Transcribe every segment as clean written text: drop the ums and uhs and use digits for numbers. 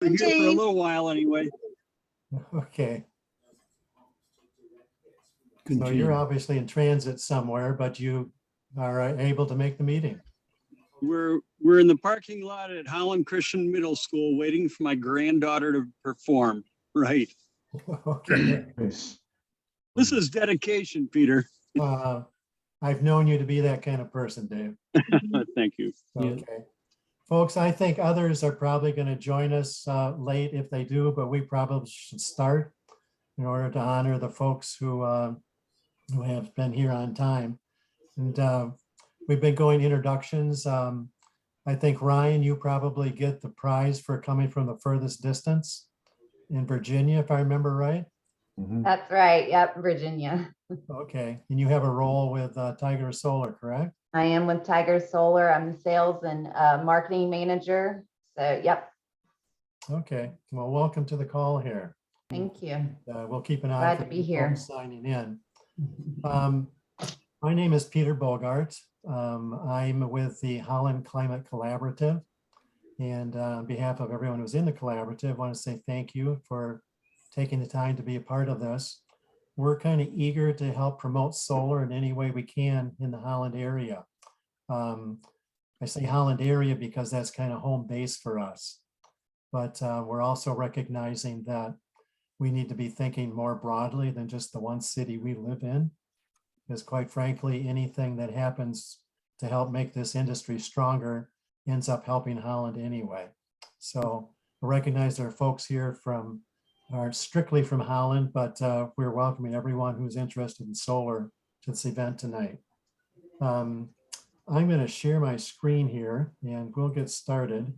We're here for a little while anyway. Okay, so Continue. you're obviously in transit somewhere, but you are able to make the meeting. We're in the parking lot at Holland Christian Middle School waiting for my granddaughter to perform. Right. Okay. Nice. This is dedication, Peter. I've known you to be that kind of person, Dave. Thank you. Okay. Folks, I think others are probably going to join us late if they do, but we probably should start in order to honor the folks who have been here on time. And we've been going introductions. I think, Ryan, you probably get the prize for coming from the furthest distance in Virginia, if I remember right. Mhm. That's right. Yep, Virginia. Okay, and you have a role with Tiger Solar, correct? I am with Tiger Solar. I'm the sales and marketing manager. So, yep. Okay, well, welcome to the call here. Thank you. We'll keep an eye Glad for to be people here. signing in. My name is Peter Bogart. I'm with the Holland Climate Collaborative. And on behalf of everyone who's in the collaborative, I want to say thank you for taking the time to be a part of this. We're kind of eager to help promote solar in any way we can in the Holland area. I say Holland area because that's kind of home base for us. But we're also recognizing that we need to be thinking more broadly than just the one city we live in. Because quite frankly, anything that happens to help make this industry stronger ends up helping Holland anyway. So I recognize there are folks here are strictly from Holland, but we're welcoming everyone who's interested in solar to this event tonight. I'm going to share my screen here and we'll get started.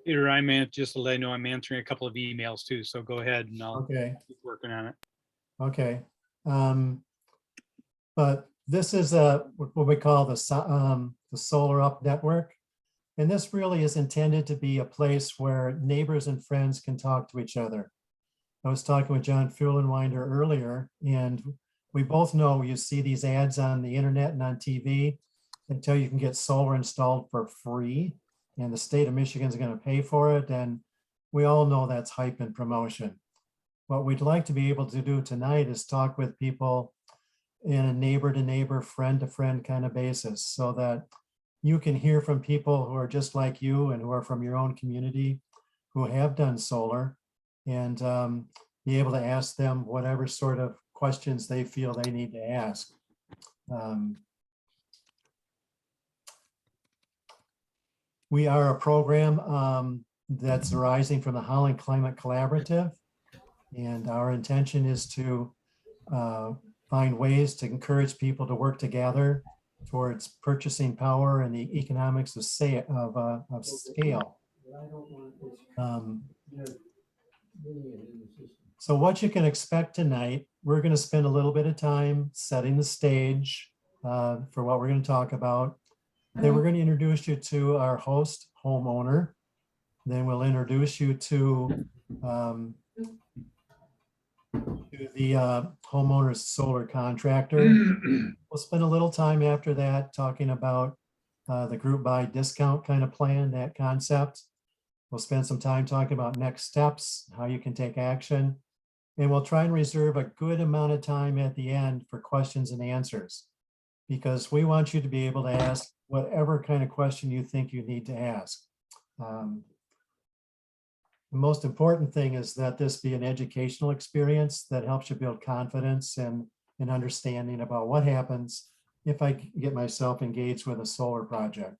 Peter, just to let you know, I'm answering a couple of emails too, so go ahead and I'll keep working on it. Okay. But this is what we call the Solar Up Network. And this really is intended to be a place where neighbors and friends can talk to each other. I was talking with John Fuhlenwinder earlier, and we both know you see these ads on the internet and on TV that tell you can get solar installed for free. And the state of Michigan is going to pay for it. And we all know that's hype and promotion. What we'd like to be able to do tonight is talk with people in a neighbor to neighbor, friend to friend kind of basis so that you can hear from people who are just like you and who are from your own community who have done solar and be able to ask them whatever sort of questions they feel they need to ask. We are a program that's arising from the Holland Climate Collaborative. And our intention is to find ways to encourage people to work together towards purchasing power and the economics of scale. So what you can expect tonight, we're going to spend a little bit of time setting the stage for what we're going to talk about. Then we're going to introduce you to our host, homeowner. Then we'll introduce you to the homeowner's solar contractor. We'll spend a little time after that talking about the group buy discount kind of plan, that concept. We'll spend some time talking about next steps, how you can take action. And we'll try and reserve a good amount of time at the end for questions and answers, because we want you to be able to ask whatever kind of question you think you need to ask. The most important thing is that this be an educational experience that helps you build confidence and an understanding about what happens if I get myself engaged with a solar project.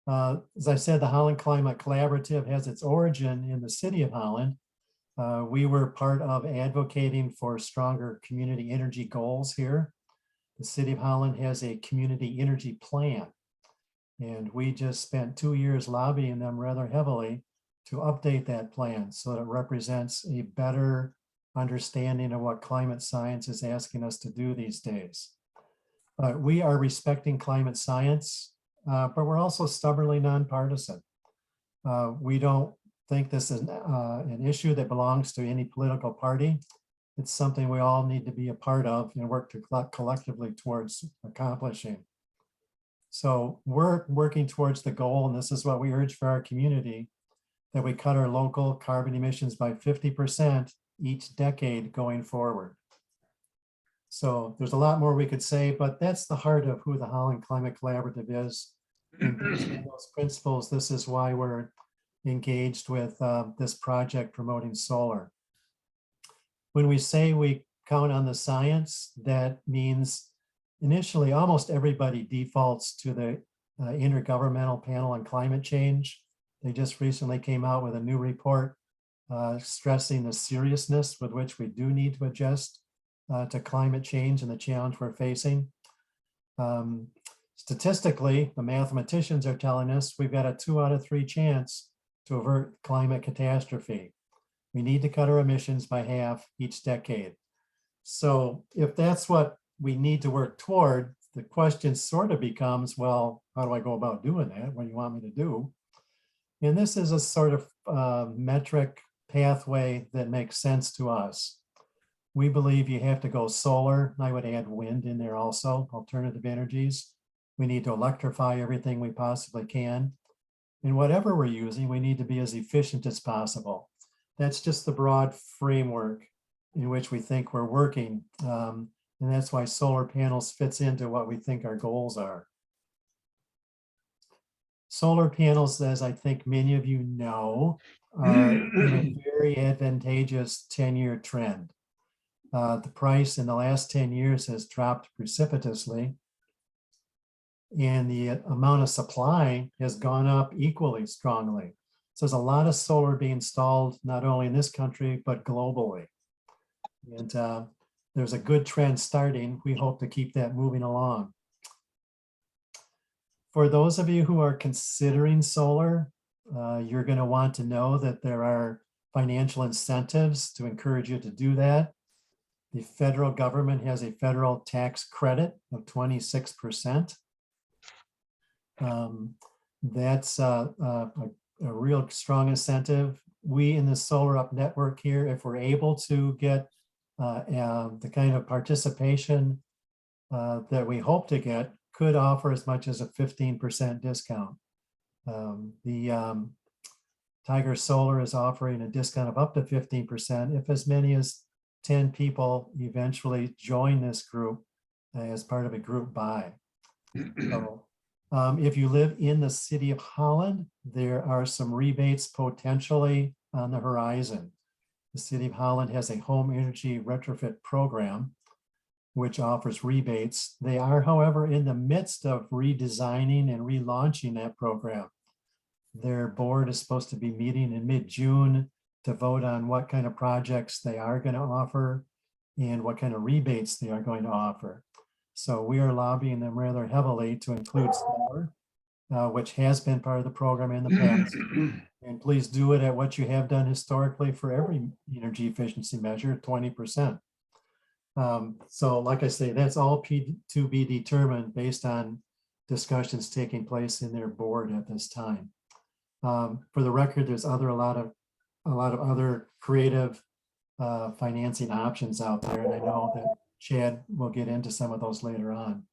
As I said, the Holland Climate Collaborative has its origin in the city of Holland. We were part of advocating for stronger community energy goals here. The city of Holland has a community energy plan, and we just spent 2 years lobbying them rather heavily to update that plan so that it represents a better understanding of what climate science is asking us to do these days. We are respecting climate science, but we're also stubbornly nonpartisan. We don't think this is an issue that belongs to any political party. It's something we all need to be a part of and work to collectively towards accomplishing. So we're working towards the goal, and this is what we urge for our community, that we cut our local carbon emissions by 50% each decade going forward. So there's a lot more we could say, but that's the heart of who the Holland Climate Collaborative is. And based on those principles, this is why we're engaged with this project promoting solar. When we say we count on the science, that means initially almost everybody defaults to the Intergovernmental Panel on Climate Change. They just recently came out with a new report stressing the seriousness with which we do need to adjust to climate change and the challenge we're facing. Statistically, the mathematicians are telling us we've got a 2 out of 3 chance to avert climate catastrophe. We need to cut our emissions by half each decade. So if that's what we need to work toward, the question sort of becomes, well, how do I go about doing that? What do you want me to do? And this is a sort of metric pathway that makes sense to us. We believe you have to go solar. I would add wind in there also, alternative energies. We need to electrify everything we possibly can. And whatever we're using, we need to be as efficient as possible. That's just the broad framework in which we think we're working. And that's why solar panels fits into what we think our goals are. Solar panels, as I think many of you know, are in a very advantageous 10-year trend. The price in the last 10 years has dropped precipitously, and the amount of supply has gone up equally strongly. So there's a lot of solar being installed, not only in this country, but globally. And there's a good trend starting. We hope to keep that moving along. For those of you who are considering solar, you're going to want to know that there are financial incentives to encourage you to do that. The federal government has a federal tax credit of 26%. That's a real strong incentive. We in the Solar Up network here, if we're able to get the kind of participation that we hope to get, could offer as much as a 15% discount. Tiger Solar is offering a discount of up to 15% if as many as 10 people eventually join this group as part of a group buy. So, if you live in the city of Holland, there are some rebates potentially on the horizon. The city of Holland has a home energy retrofit program which offers rebates. They are, however, in the midst of redesigning and relaunching that program. Their board is supposed to be meeting in mid-June to vote on what kind of projects they are going to offer and what kind of rebates they are going to offer. So we are lobbying them rather heavily to include solar, which has been part of the program in the past. And please do it at what you have done historically for every energy efficiency measure, 20%. So like I say, that's all to be determined based on discussions taking place in their board at this time. For the record, there's a lot of other creative financing options out there, and I know that Chad will get into some of those later on.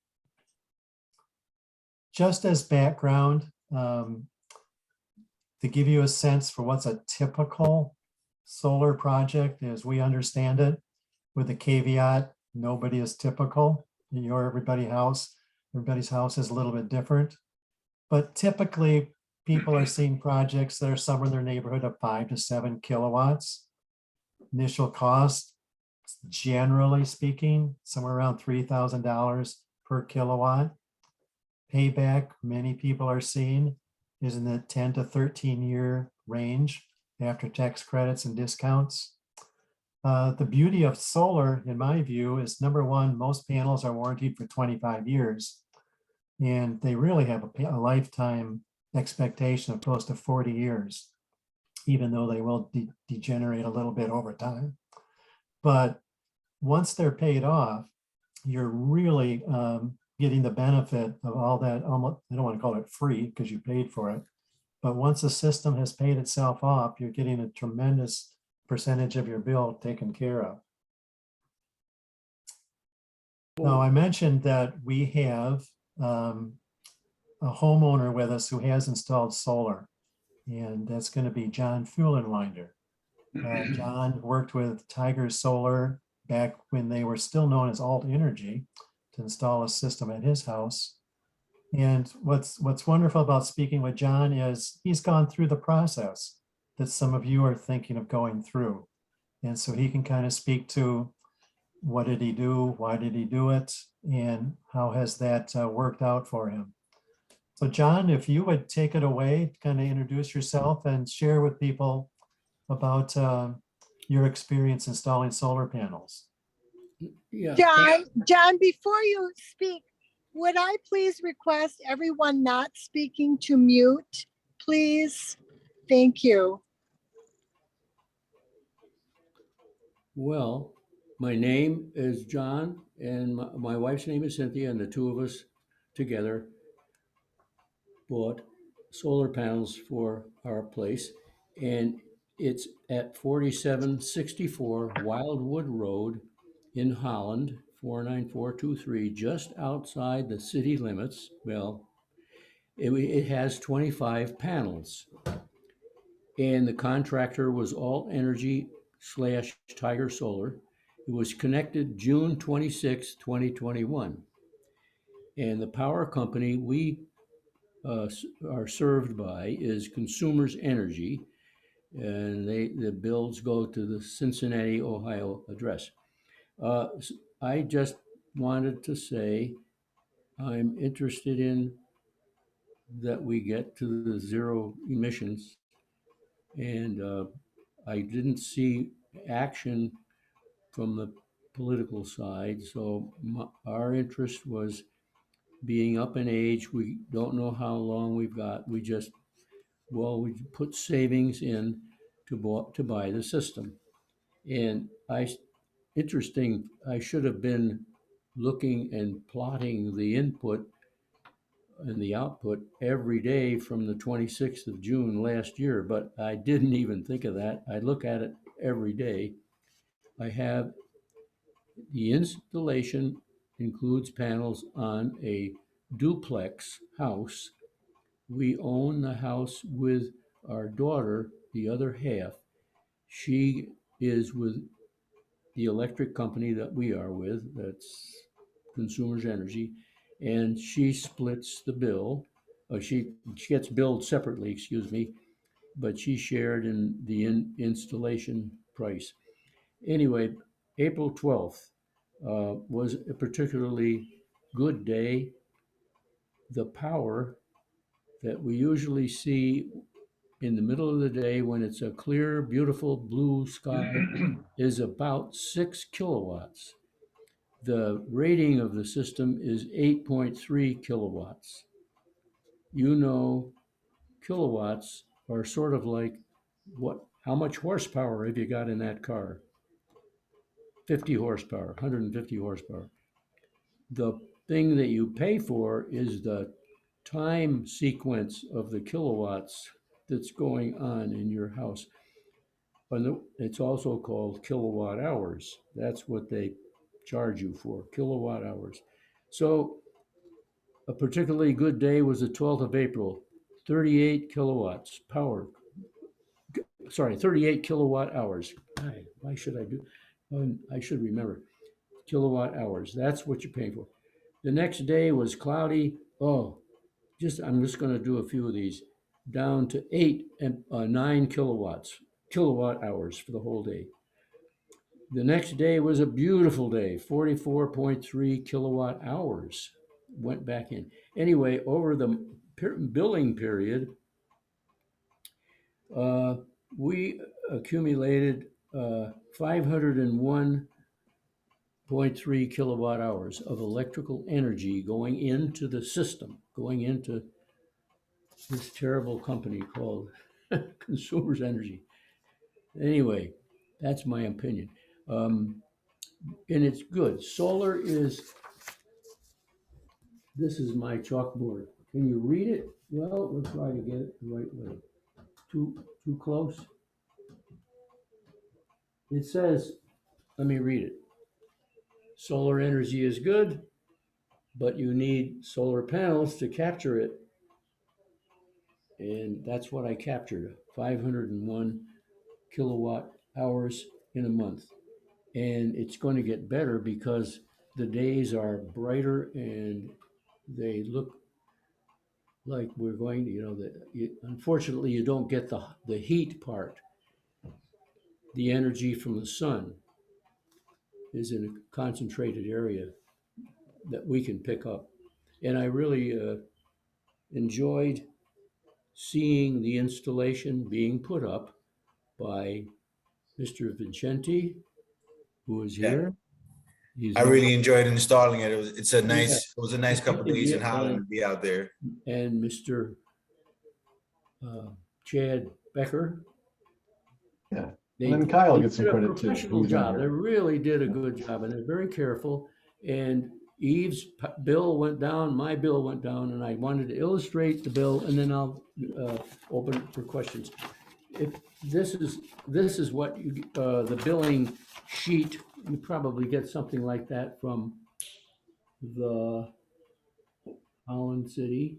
Just as background, to give you a sense for what's a typical solar project as we understand it, with the caveat, nobody is typical. Everybody's house is a little bit different. But typically, people are seeing projects that are somewhere in their neighborhood of 5 to 7 kilowatts. Initial cost, generally speaking, somewhere around $3,000 per kilowatt. Payback, many people are seeing, is in the 10 to 13 year range after tax credits and discounts. The beauty of solar, in my view, is number one, most panels are warranted for 25 years, and they really have a lifetime expectation of close to 40 years, even though they will degenerate a little bit over time. But once they're paid off, you're really getting the benefit of all that. Almost, I don't want to call it free because you paid for it, but once the system has paid itself off, you're getting a tremendous percentage of your bill taken care of. Now, I mentioned that we have a homeowner with us who has installed solar, and that's going to be John Fuhlenwinder. John worked with Tiger Solar back when they were still known as Alt Energy to install a system at his house. And what's wonderful about speaking with John is he's gone through the process that some of you are thinking of going through. And so he can kind of speak to what did he do, why did he do it, and how has that worked out for him. So John, if you would take it away, kind of introduce yourself and share with people about your experience installing solar panels. Yeah. John, before you speak, would I please request everyone not speaking to mute, please? Thank you. Well, my name is John and my wife's name is Cynthia, and the two of us together bought solar panels for our place. And it's at 4764 Wildwood Road in Holland, 49423, just outside the city limits. Well, it has 25 panels. And the contractor was Alt Energy / Tiger Solar. It was connected June 26, 2021. And the power company we are served by is Consumers Energy, and the bills go to the Cincinnati, Ohio address. I just wanted to say I'm interested in that we get to the zero emissions, and I didn't see action from the political side, so our interest was being up in age. We don't know how long we've got. We put savings in to buy the system. And interesting, I should have been looking and plotting the input and the output every day from the 26th of June last year, but I didn't even think of that. I look at it every day. I have the installation includes panels on a duplex house. We own the house with our daughter, the other half. She is with the electric company that we are with, that's Consumers Energy, and she splits the bill. She gets billed separately, excuse me, but she shared in the installation price. Anyway, April 12th was a particularly good day. The power that we usually see in the middle of the day when it's a clear, beautiful blue sky is about 6 kilowatts. The rating of the system is 8.3 kilowatts. You know, kilowatts are sort of like how much horsepower have you got in that car? 50 horsepower, 150 horsepower. The thing that you pay for is the time sequence of the kilowatts that's going on in your house. And it's also called kilowatt hours. That's what they charge you for, kilowatt hours. So a particularly good day was the 12th of April, 38 kilowatts power. Sorry, 38 kilowatt hours. Why should I do? I should remember. Kilowatt hours. That's what you're paying for. The next day was cloudy. I'm just going to do a few of these. Down to 9 kilowatt hours for the whole day. The next day was a beautiful day, 44.3 kilowatt hours. Went back in. Anyway, over the billing period, we accumulated 501.3 kilowatt hours of electrical energy going into the system, going into this terrible company called Consumers Energy. Anyway, that's my opinion. And it's good. Solar this is my chalkboard. Can you read it? Well, we'll try to get it the right way. Too close? It says, let me read it. solar energy is good, but you need solar panels to capture it. And that's what I captured, 501 kilowatt hours in a month. And it's going to get better because the days are brighter and they look like we're going to, unfortunately, you don't get the heat part. The energy from the sun is in a concentrated area that we can pick up. And I really enjoyed seeing the installation being put up by Mr. Vincenti, who is Yeah. here. I really enjoyed installing it. Yeah. It was a nice couple of days in Holland to be out there. And Mr. Chad Becker. Yeah. They, And then Kyle they gets some did a credit too. professional He's in job. They here. really did a good job, and they're very careful. And Eve's bill went down, my bill went down, and I wanted to illustrate the bill, and then I'll open it for questions. If this is what you, the billing sheet, you probably get something like that from the Holland City.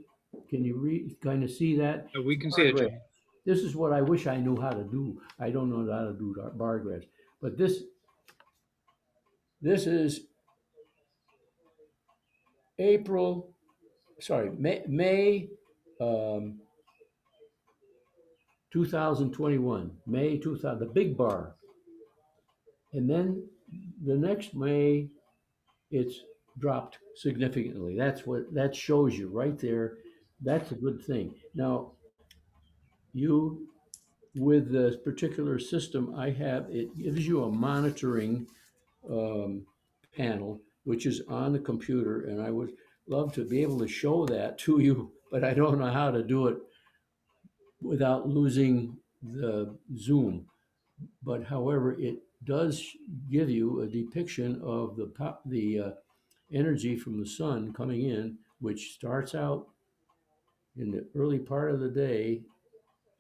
Can you kind of see that? We can see it, Great. Jimmy. This is what I wish I knew how to do. I don't know how to do bar graphs, but this is May 2021, May 2000, the big bar. And then the next May, it's dropped significantly. That shows you right there. That's a good thing. Now, with this particular system I have, it gives you a monitoring panel, which is on the computer, and I would love to be able to show that to you, but I don't know how to do it without losing the Zoom. But however, it does give you a depiction of the energy from the sun coming in, which starts out in the early part of the day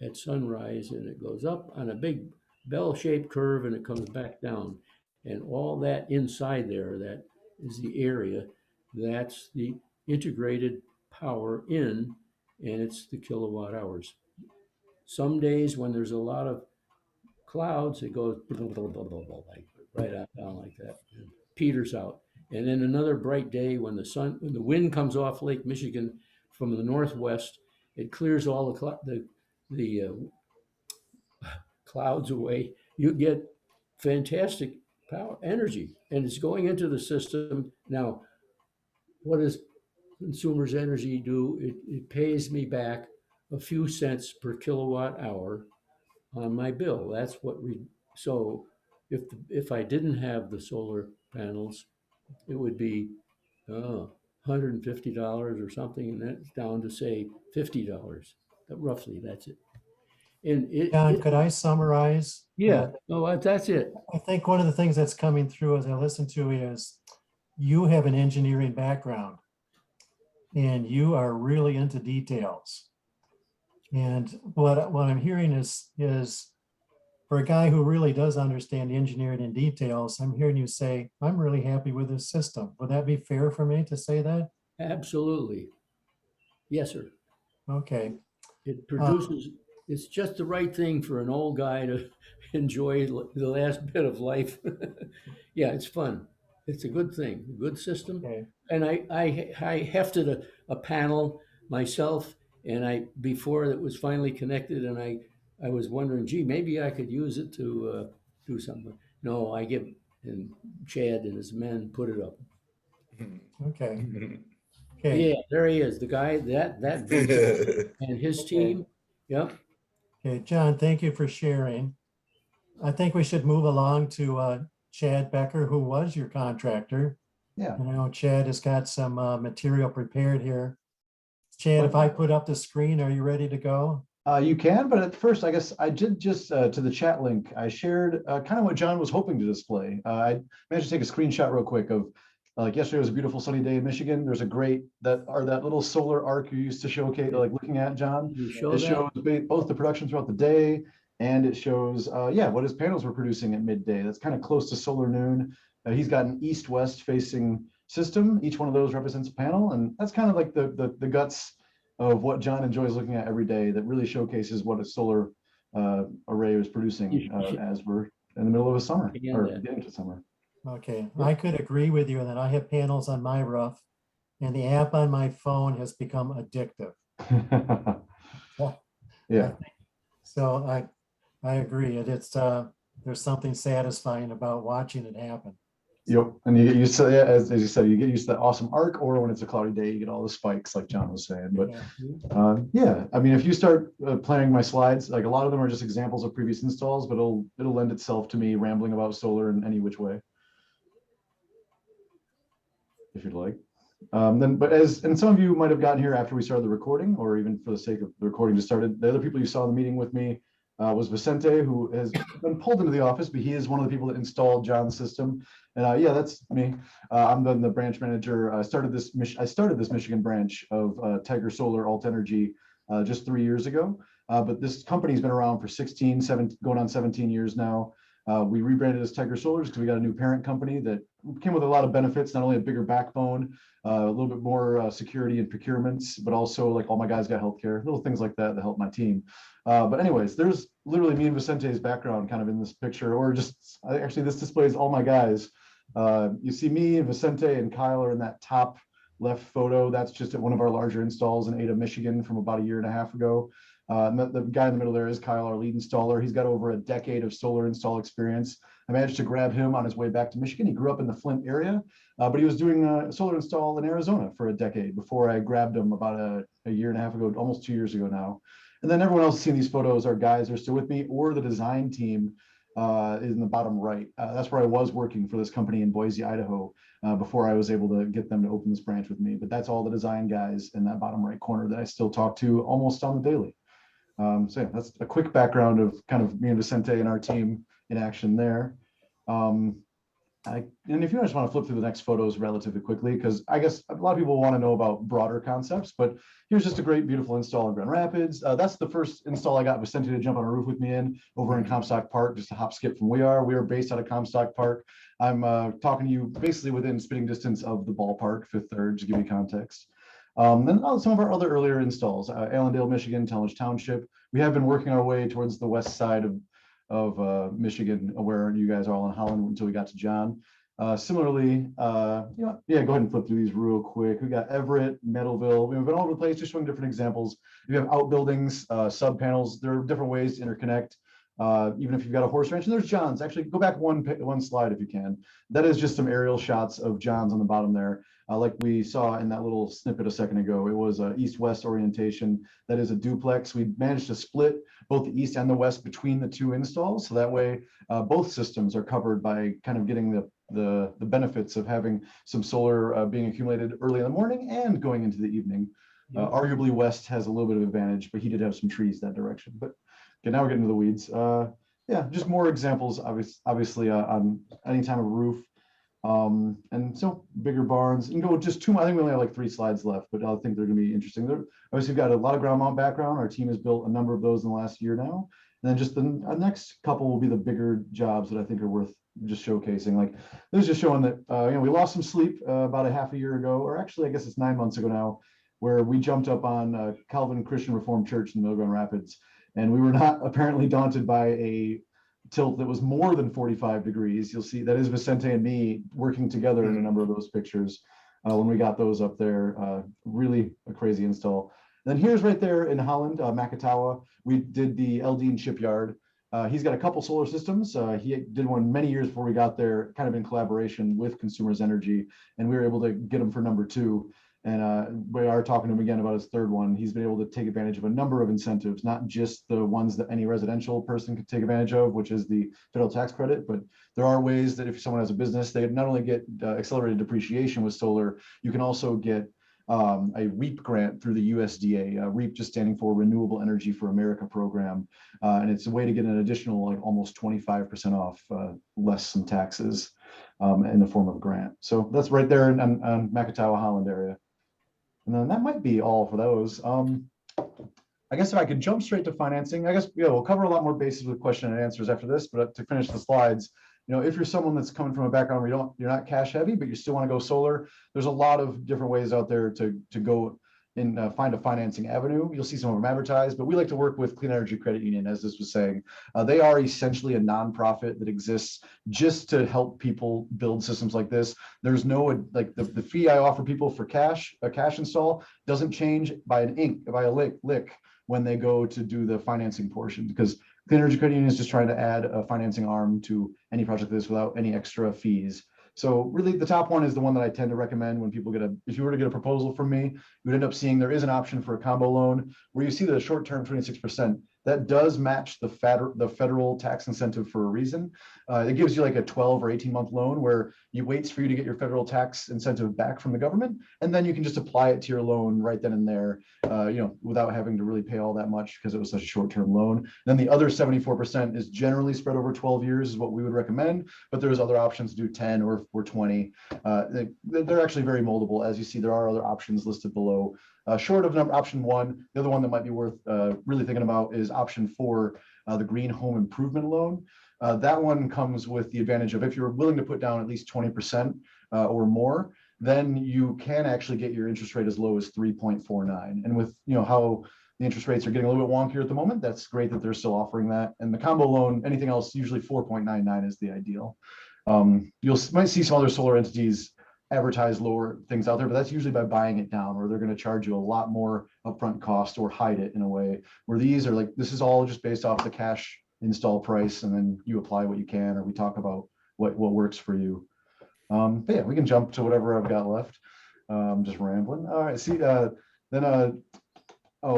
at sunrise, and it goes up on a big bell-shaped curve, and it comes back down. And all that inside there, that is the area, that's the integrated power in, and it's the kilowatt hours. Some days when there's a lot of clouds, it goes like right out down like that, and peters out. And then another bright day when the wind comes off Lake Michigan from the northwest, it clears all the clouds away. You get fantastic power energy, and it's going into the system. Now, what does consumers energy do? It pays me back a few cents per kilowatt hour on my bill. That's what so if I didn't have the solar panels, it would be $150 or something, and that's down to say $50. Roughly, that's it. And John, could I summarize? Yeah, no, that's it. I think one of the things that's coming through as I listen to is you have an engineering background and you are really into details. And what I'm hearing is for a guy who really does understand engineering and details, I'm hearing you say, I'm really happy with this system. Would that be fair for me to say that? Absolutely. Yes, sir. Okay. It produces, it's just the right thing for an old guy to enjoy the last bit of life. Yeah, it's fun. It's a good thing, a good system. Okay. And I hefted a panel myself, and before it was finally connected, and I was wondering, gee, maybe I could use it to do something. No, and Chad and his men put it up. Okay. Okay. Yeah, there he is, the guy that and his team. Yep. Okay, John, thank you for sharing. I think we should move along to Chad Becker, who was your contractor. Yeah. And I know Chad has got some material prepared here. Chad, if I put up the screen, are you ready to go? You can, but at first, I guess I did just to the chat link, I shared kind of what John was hoping to display. I managed to take a screenshot real quick of like yesterday was a beautiful sunny day in Michigan. There's a great that little solar arc you used to showcase, like looking at, John. It shows both the production throughout the day, and it shows what his panels were producing at midday. That's kind of close to solar noon. He's got an east-west facing system. Each one of those represents a panel, and that's kind of like the guts of what John enjoys looking at every day. That really showcases what a solar array is producing as we're in the middle of a summer or getting to summer. Okay, I could agree with you that I have panels on my roof, and the app on my phone has become addictive. Yeah. So I agree. It's there's something satisfying about watching it happen. Yep, and you get used to, yeah, as you said, you get used to that awesome arc, or when it's a cloudy day, you get all the spikes like John was saying. But yeah, I mean, if you start planning my slides, like a lot of them are just examples of previous installs, but it'll lend itself to me rambling about solar in any which way, if you'd like. And some of you might have gotten here after we started the recording, or even for the sake of the recording just started. The other people you saw in the meeting with me was Vicente, who has been pulled into the office, but he is one of the people that installed John's system. And yeah, that's me. I'm the branch manager. I started this Michigan branch of Tiger Solar Alt Energy just 3 years ago. But this company's been around for 17, going on 17 years now. We rebranded as Tiger Solar because we got a new parent company that came with a lot of benefits, not only a bigger backbone, a little bit more security and procurements, but also like all my guys got healthcare, little things like that that help my team. But anyways, there's literally me and Vicente's background kind of in this picture, or just actually this displays all my guys. You see me and Vicente and Kyle are in that top left photo. That's just at one of our larger installs in Ada, Michigan from about 1.5 years ago. The guy in the middle there is Kyle, our lead installer. He's got over a decade of solar install experience. I managed to grab him on his way back to Michigan. He grew up in the Flint area, but he was doing a solar install in Arizona for a decade before I grabbed him about a 1.5 years ago, almost 2 years ago now. And then everyone else seeing these photos are guys that are still with me, or the design team is in the bottom right. That's where I was working for this company in Boise, Idaho, before I was able to get them to open this branch with me. But that's all the design guys in that bottom right corner that I still talk to almost on the daily. So yeah, that's a quick background of kind of me and Vicente and our team in action there. And if you just want to flip through the next photos relatively quickly, because I guess a lot of people want to know about broader concepts, but here's just a great, beautiful install in Grand Rapids. That's the first install I got Vicente to jump on a roof with me in over in Comstock Park, just a hop skip from we are. We are based out of Comstock Park. I'm talking to you basically within spitting distance of the ballpark, Fifth Third, to give you context. Then some of our other earlier installs, Allendale, Michigan, Talmadge Township. We have been working our way towards the west side of Michigan, where you guys are all in Holland until we got to John. Similarly, yeah, go ahead and flip through these real quick. We got Everett, Meadowville. We've been all over the place, just showing different examples. We have outbuildings, sub panels. There are different ways to interconnect. Even if you've got a horse ranch, and there's John's. Actually, go back one slide if you can. That is just some aerial shots of John's on the bottom there. Like we saw in that little snippet a second ago, it was east-west orientation. That is a duplex. We managed to split both the east and the west between the two installs, so that way both systems are covered by kind of getting the benefits of having some solar being accumulated early in the morning and going into the evening. Arguably, west has a little bit of advantage, but he did have some trees that direction. But okay, now we're getting to the weeds. Yeah, just more examples, obviously on any type of roof. And so bigger barns. You can go just two. I think we only have like 3 slides left, but I think they're going to be interesting. Obviously, we've got a lot of ground mount background. Our team has built a number of those in the last year now. And then just the next couple will be the bigger jobs that I think are worth just showcasing. Like this is just showing that we lost some sleep about a half a year ago, or actually I guess it's 9 months ago now, where we jumped up on Calvin Christian Reformed Church in Middle Grand Rapids, and we were not apparently daunted by a tilt that was more than 45 degrees. You'll see that is Vicente and me working together in a number of those pictures when we got those up there. Really a crazy install. And then here's right there in Holland, Makatawa. We did the Eldine Shipyard. He's got a couple solar systems. He did one many years before we got there, kind of in collaboration with Consumers Energy, and we were able to get him for number 2. And we are talking to him again about his third one. He's been able to take advantage of a number of incentives, not just the ones that any residential person could take advantage of, which is the federal tax credit, but there are ways that if someone has a business, they not only get accelerated depreciation with solar, you can also get a REAP grant through the USDA, REAP just standing for Renewable Energy for America program. And it's a way to get an additional like almost 25% off, less some taxes in the form of a grant. So that's right there in Makatawa, Holland area. And then that might be all for those. I guess if I could jump straight to financing, I guess we'll cover a lot more bases with question and answers after this, but to finish the slides, if you're someone that's coming from a background where you're not cash heavy, but you still want to go solar, there's a lot of different ways out there to go and find a financing avenue. You'll see some of them advertised, but we like to work with Clean Energy Credit Union, as this was saying. They are essentially a nonprofit that exists just to help people build systems like this. There's no, like the fee I offer people for a cash install doesn't change by a lick when they go to do the financing portion, because Clean Energy Credit Union is just trying to add a financing arm to any project like this without any extra fees. So really the top one is the one that I tend to recommend when people if you were to get a proposal from me, you would end up seeing there is an option for a combo loan where you see the short-term 26%. That does match the federal tax incentive for a reason. It gives you like a 12 or 18-month loan where you waits for you to get your federal tax incentive back from the government, and then you can just apply it to your loan right then and there, without having to really pay all that much because it was such a short-term loan. Then the other 74% is generally spread over 12 years is what we would recommend, but there's other options to do 10 or 20. They're actually very moldable. As you see, there are other options listed below. Short of option 1, the other one that might be worth really thinking about is option 4, the Green Home Improvement Loan. That one comes with the advantage of if you're willing to put down at least 20% or more, then you can actually get your interest rate as low as 3.49. And with how the interest rates are getting a little bit wonkier at the moment, that's great that they're still offering that. And the combo loan, anything else, usually 4.99 is the ideal. Might see some other solar entities advertise lower things out there, but that's usually by buying it down, or they're going to charge you a lot more upfront cost or hide it in a way where these are like, this is all just based off the cash install price, and then you apply what you can, or we talk about what works for you. But yeah, we can jump to whatever I've got left. Just rambling. All right, see, oh,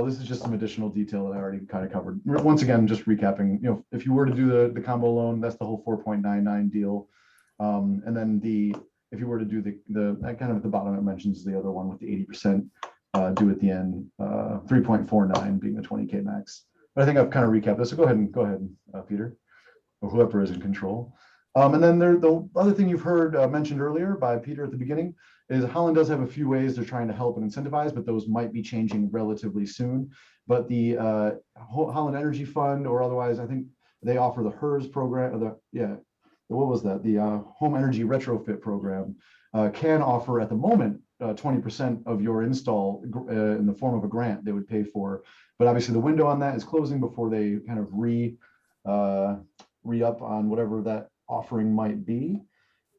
this is just some additional detail that I already kind of covered. Once again, just recapping, if you were to do the combo loan, that's the whole 4.99 deal. And then if you were to do the kind of at the bottom, it mentions the other one with the 80% due at the end, 3.49 being the 20K max. But I think I've kind of recapped this. So go ahead, Peter, or whoever is in control. And then the other thing you've heard mentioned earlier by Peter at the beginning is Holland does have a few ways they're trying to help and incentivize, but those might be changing relatively soon. But the Holland Energy Fund, or otherwise, I think they offer the HERS program, what was that? The Home Energy Retrofit Program can offer at the moment 20% of your install in the form of a grant they would pay for. But obviously the window on that is closing before they kind of re-up on whatever that offering might be.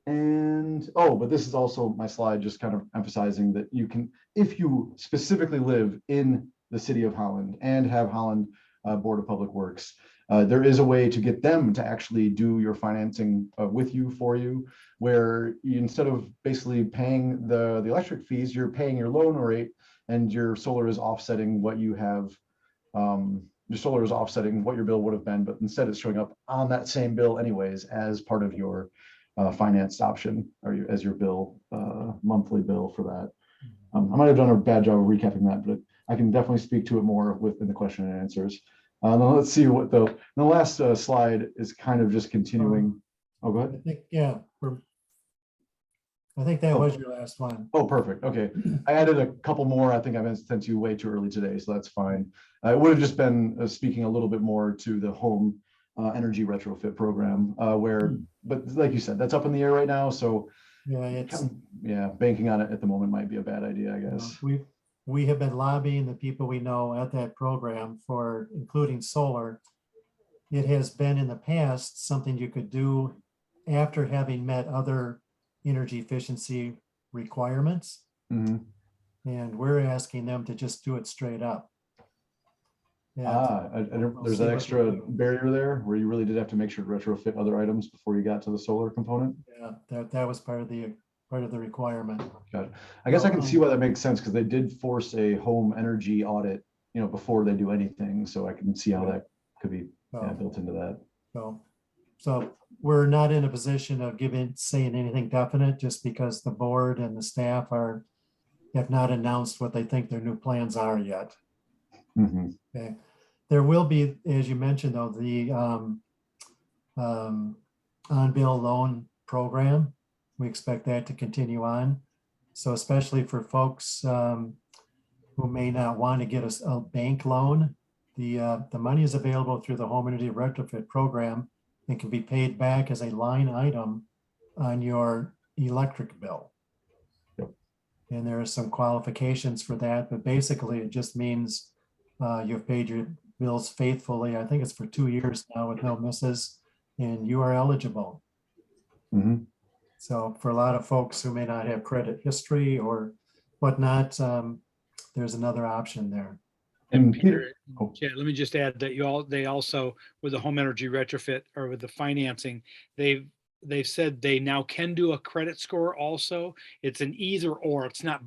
And, but this is also my slide just kind of emphasizing that you can, if you specifically live in the city of Holland and have Holland Board of Public Works, there is a way to get them to actually do your financing with you, for you, where you, instead of basically paying the electric fees, you're paying your loan rate, and your solar is offsetting what you have. Your solar is offsetting what your bill would have been, but instead it's showing up on that same bill anyways as part of your financed option, or as your bill, monthly bill for that. I might have done a bad job of recapping that, but I can definitely speak to it more within the question and answers. Now let's see what the last slide is kind of just continuing. Oh, go ahead. I think that was your last one. Oh, perfect. Okay. I added a couple more. I think I sent you way too early today, so that's fine. It would have just been speaking a little bit more to the home energy retrofit program, but like you said, that's up in the air right now. So yeah, banking on it at the moment might be a bad idea, I guess. We have been lobbying the people we know at that program for including solar. It has been in the past something you could do after having met other energy efficiency requirements. Mm-hmm. And we're asking them to just do it straight up. There's that extra barrier there where you really did have to make sure to retrofit other items before you got to the solar component. Yeah, that was part of the requirement. Got it. I guess I can see why that makes sense, because they did force a home energy audit, before they do anything. So I can see how that could be built into that. So we're not in a position of saying anything definite, just because the board and the staff have not announced what they think their new plans are yet. Mm-hmm. Okay. There will be, as you mentioned, though, the on-bill loan program. We expect that to continue on. So especially for folks who may not want to get a bank loan, the money is available through the Home Energy Retrofit Program, and can be paid back as a line item on your electric bill. Yep. And there are some qualifications for that, but basically it just means you've paid your bills faithfully. I think it's for 2 years now with no misses, and you are eligible. Mhm. So for a lot of folks who may not have credit history or whatnot, there's another option there. And Peter, Yeah, let me just add that they also, with the home energy retrofit or with the financing, they've said they now can do a credit score also. It's an either or, it's not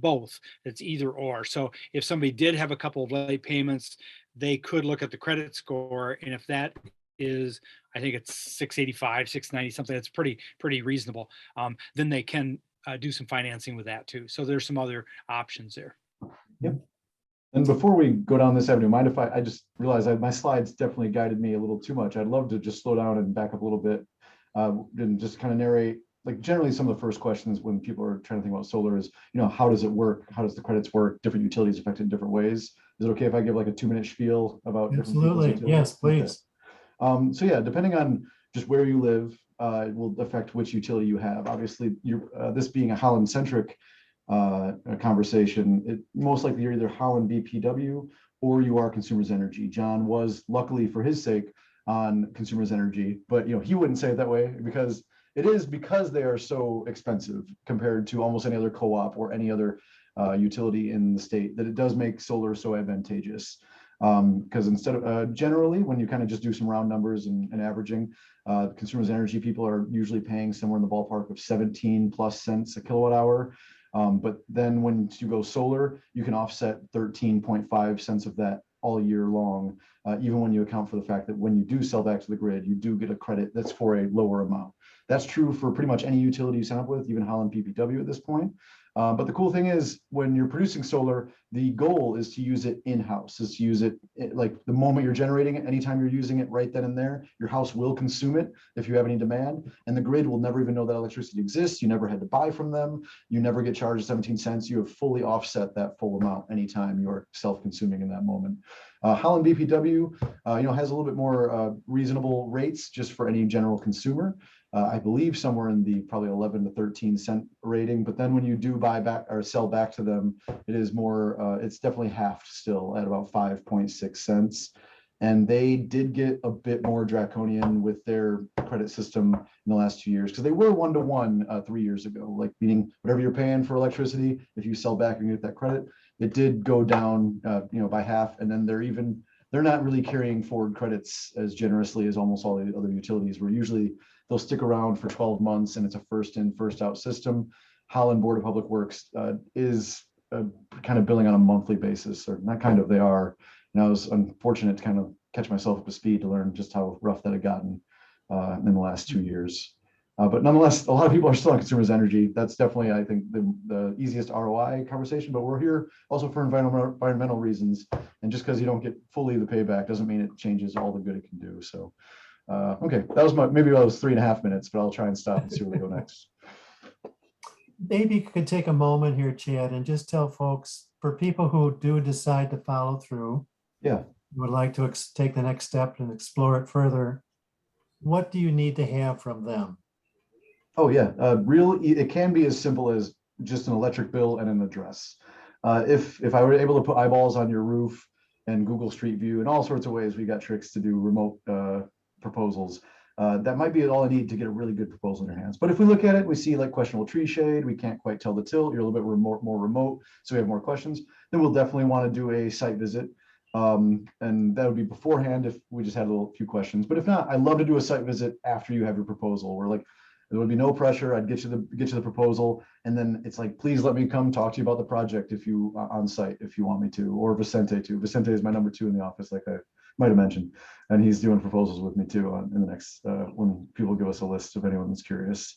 both, it's either or. So if somebody did have a couple of late payments, they could look at the credit score, and if that is, I think it's 685, 690, something that's pretty reasonable, then they can do some financing with that too. So there's some other options there. Yep. And before we go down this avenue, mind if I just realized my slides definitely guided me a little too much. I'd love to just slow down and back up a little bit and just kind of narrate, like generally some of the first questions when people are trying to think about solar is, how does it work? How does the credits work? Different utilities affected in different ways. Is it okay if I give like a 2-minute spiel about Absolutely. different utilities? Yes, please. Okay. So yeah, depending on just where you live, it will affect which utility you have. Obviously, this being a Holland-centric conversation, most likely you're either Holland BPW or you are Consumers Energy. John was, luckily for his sake, on Consumers Energy, but he wouldn't say it that way because they are so expensive compared to almost any other co-op or any other utility in the state that it does make solar so advantageous. Because instead of generally, when you kind of just do some round numbers and averaging, Consumers Energy people are usually paying somewhere in the ballpark of 17+ cents a kilowatt hour. But then when you go solar, you can offset 13.5 cents of that all year long, even when you account for the fact that when you do sell back to the grid, you do get a credit that's for a lower amount. That's true for pretty much any utility you sign up with, even Holland PPW at this point. But the cool thing is when you're producing solar, the goal is to use it in-house, is to use it like the moment you're generating it, anytime you're using it right then and there, your house will consume it if you have any demand, and the grid will never even know that electricity exists. You never had to buy from them. You never get charged 17 cents. You have fully offset that full amount anytime you're self-consuming in that moment. Holland BPW, has a little bit more reasonable rates just for any general consumer. I believe somewhere in the probably 11 to 13 cent rating, but then when you do buy back or sell back to them, it is more, it's definitely halved still at about 5.6 cents. And they did get a bit more draconian with their credit system in the last 2 years because they were 1-to-1 3 years ago, like meaning whatever you're paying for electricity, if you sell back and get that credit, it did go down, by half. And then they're not really carrying forward credits as generously as almost all the other utilities, where usually they'll stick around for 12 months and it's a first in, first out system. Holland Board of Public Works is kind of billing on a monthly basis, or not kind of, they are. And I was unfortunate to kind of catch myself up to speed to learn just how rough that had gotten in the last 2 years. But nonetheless, a lot of people are still on Consumers Energy. That's definitely, I think, the easiest ROI conversation, but we're here also for environmental reasons. And just because you don't get fully the payback doesn't mean it changes all the good it can do. So, okay, maybe that was 3.5 minutes, but I'll try and stop and see where we go next. Maybe you could take a moment here, Chad, and just tell folks, for people who do decide to follow through, would like to take the next step and explore it further, what do you need to have from them? Oh yeah, it can be as simple as just an electric bill and an address. If I were able to put eyeballs on your roof and Google Street View and all sorts of ways, we got tricks to do remote proposals. That might be all I need to get a really good proposal in your hands. But if we look at it, we see like questionable tree shade, we can't quite tell the tilt, you're a little bit more remote, so we have more questions, then we'll definitely want to do a site visit. And that would be beforehand if we just had a few questions. But if not, I'd love to do a site visit after you have your proposal. We're like, there would be no pressure. I'd get you the proposal, and then it's like, please let me come talk to you about the project if you on site if you want me to, or Vicente too. Vicente is my number 2 in the office, like I might have mentioned, and he's doing proposals with me too in the next when people give us a list of anyone that's curious.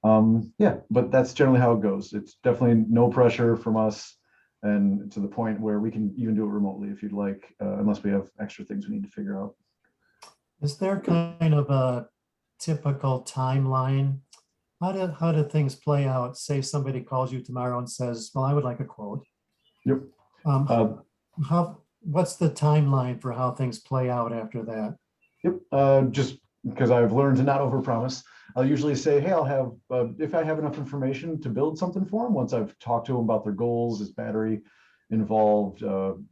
Yeah, but that's generally how it goes. It's definitely no pressure from us, and to the point where we can even do it remotely if you'd like, unless we have extra things we need to figure out. Is there kind of a typical timeline? How do things play out? Say somebody calls you tomorrow and says, well, I would like a quote. Yep. What's the timeline for how things play out after that? Yep, just because I've learned to not overpromise. I'll usually say, hey, I'll have, if I have enough information to build something for them, once I've talked to them about their goals, is battery involved,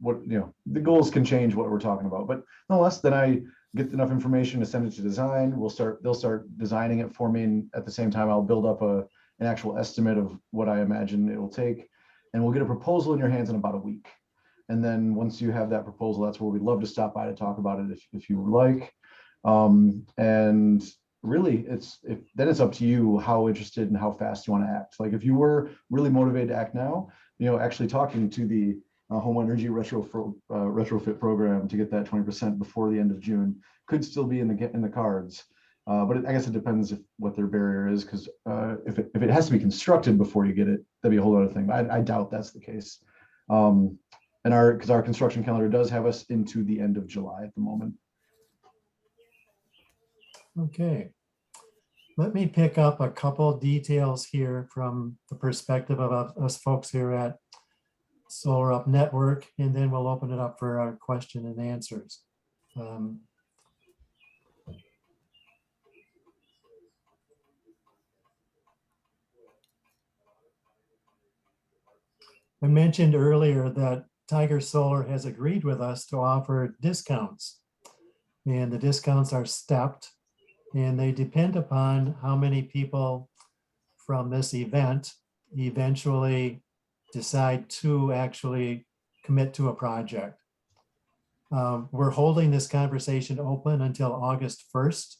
what, the goals can change what we're talking about, but nonetheless, then I get enough information to send it to design. They'll start designing it for me. And at the same time, I'll build up an actual estimate of what I imagine it will take. And we'll get a proposal in your hands in about a week. And then once you have that proposal, that's where we'd love to stop by to talk about it if you would like. And really, then it's up to you how interested and how fast you want to act. Like if you were really motivated to act now, actually talking to the home energy retrofit program to get that 20% before the end of June could still be in the cards. But I guess it depends what their barrier is, because if it has to be constructed before you get it, that'd be a whole other thing. But I doubt that's the case. And because our construction calendar does have us into the end of July at the moment. Okay. Let me pick up a couple details here from the perspective of us folks here at Solar Up Network, and then we'll open it up for our question and answers. I mentioned earlier that Tiger Solar has agreed with us to offer discounts, and the discounts are stepped, and they depend upon how many people from this event eventually decide to actually commit to a project. We're holding this conversation open until August 1st.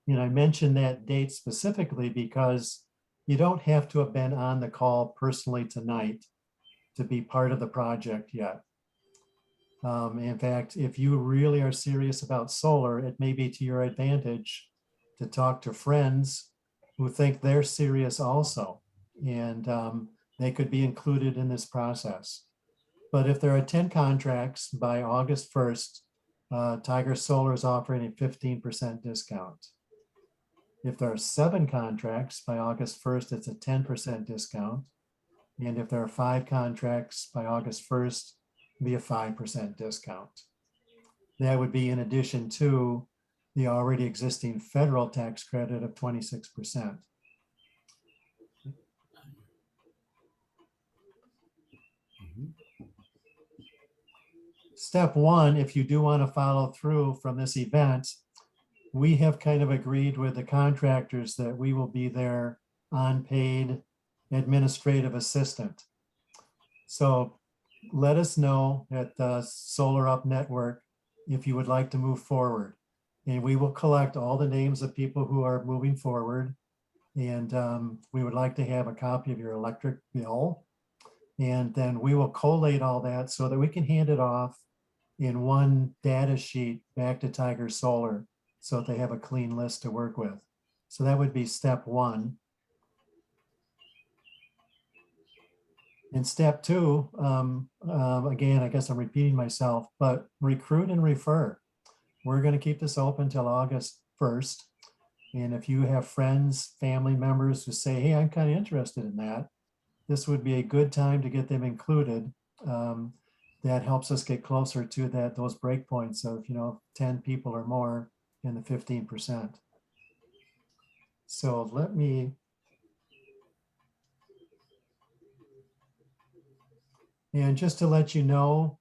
And I mentioned that date specifically because you don't have to have been on the call personally tonight to be part of the project yet. In fact, if you really are serious about solar, it may be to your advantage to talk to friends who think they're serious also, and they could be included in this process. But if there are 10 contracts by August 1st, Tiger Solar is offering a 15% discount. If there are 7 contracts by August 1st, it's a 10% discount. And if there are 5 contracts by August 1st, it'd be a 5% discount. That would be in addition to the already existing federal tax credit of 26%. Step 1, if you do want to follow through from this event, we have kind of agreed with the contractors that we will be their unpaid administrative assistant. So let us know at the Solar Up Network if you would like to move forward. And we will collect all the names of people who are moving forward. And we would like to have a copy of your electric bill. And then we will collate all that so that we can hand it off in one data sheet back to Tiger Solar so that they have a clean list to work with. So that would be step 1. And step 2, again, I guess I'm repeating myself, but recruit and refer. We're going to keep this open till August 1st. And if you have friends, family members who say, hey, I'm kind of interested in that, this would be a good time to get them included. That helps us get closer to those breakpoints of 10 people or more in the 15%. So let me. And just to let you know,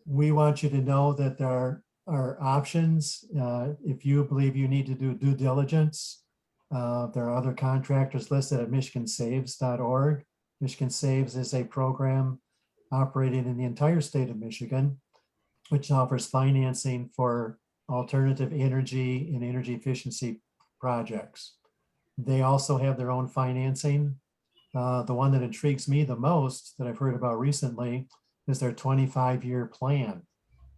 we want you to know that there are options. If you believe you need to do due diligence, there are other contractors listed at michigansaves.org. Michigan Saves is a program operating in the entire state of Michigan, which offers financing for alternative energy and energy efficiency projects. They also have their own financing. The one that intrigues me the most that I've heard about recently is their 25-year plan.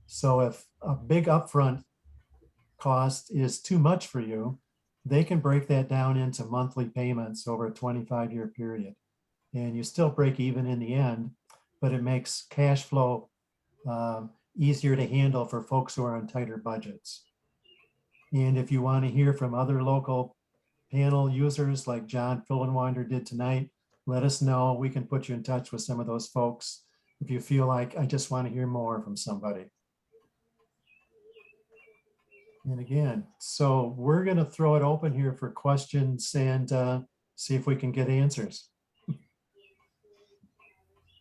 So if a big upfront cost is too much for you, they can break that down into monthly payments over a 25-year period. And you still break even in the end, but it makes cash flow easier to handle for folks who are on tighter budgets. And if you want to hear from other local panel users like John Fillenwander did tonight, let us know. We can put you in touch with some of those folks if you feel like I just want to hear more from somebody. And again, so we're going to throw it open here for questions and see if we can get answers.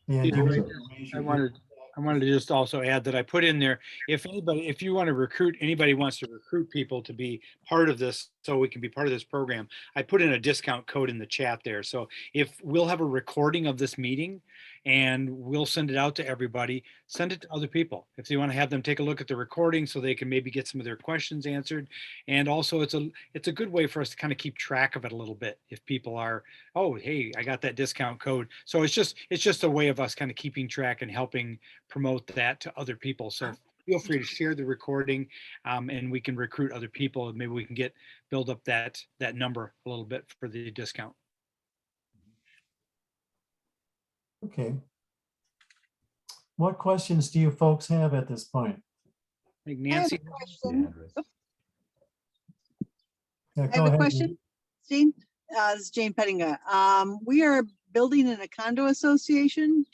And Excuse you me, raise I your hand. wanted to just also add that I put in there, if you want to recruit, anybody wants to recruit people to be part of this, so we can be part of this program, I put in a discount code in the chat there. So if we'll have a recording of this meeting and we'll send it out to everybody, send it to other people. If you want to have them take a look at the recording so they can maybe get some of their questions answered. And also it's a good way for us to kind of keep track of it a little bit. If people are, oh, hey, I got that discount code. So it's just a way of us kind of keeping track and helping promote that to other people. So feel free to share the recording, and we can recruit other people, and maybe we can build up that number a little bit for the discount. Okay. What questions do you folks have at this point? I think I have Nancy. a question. Yeah, I go have a ahead. question, Jane. This is Jane Pettinga. We are building in a condo association.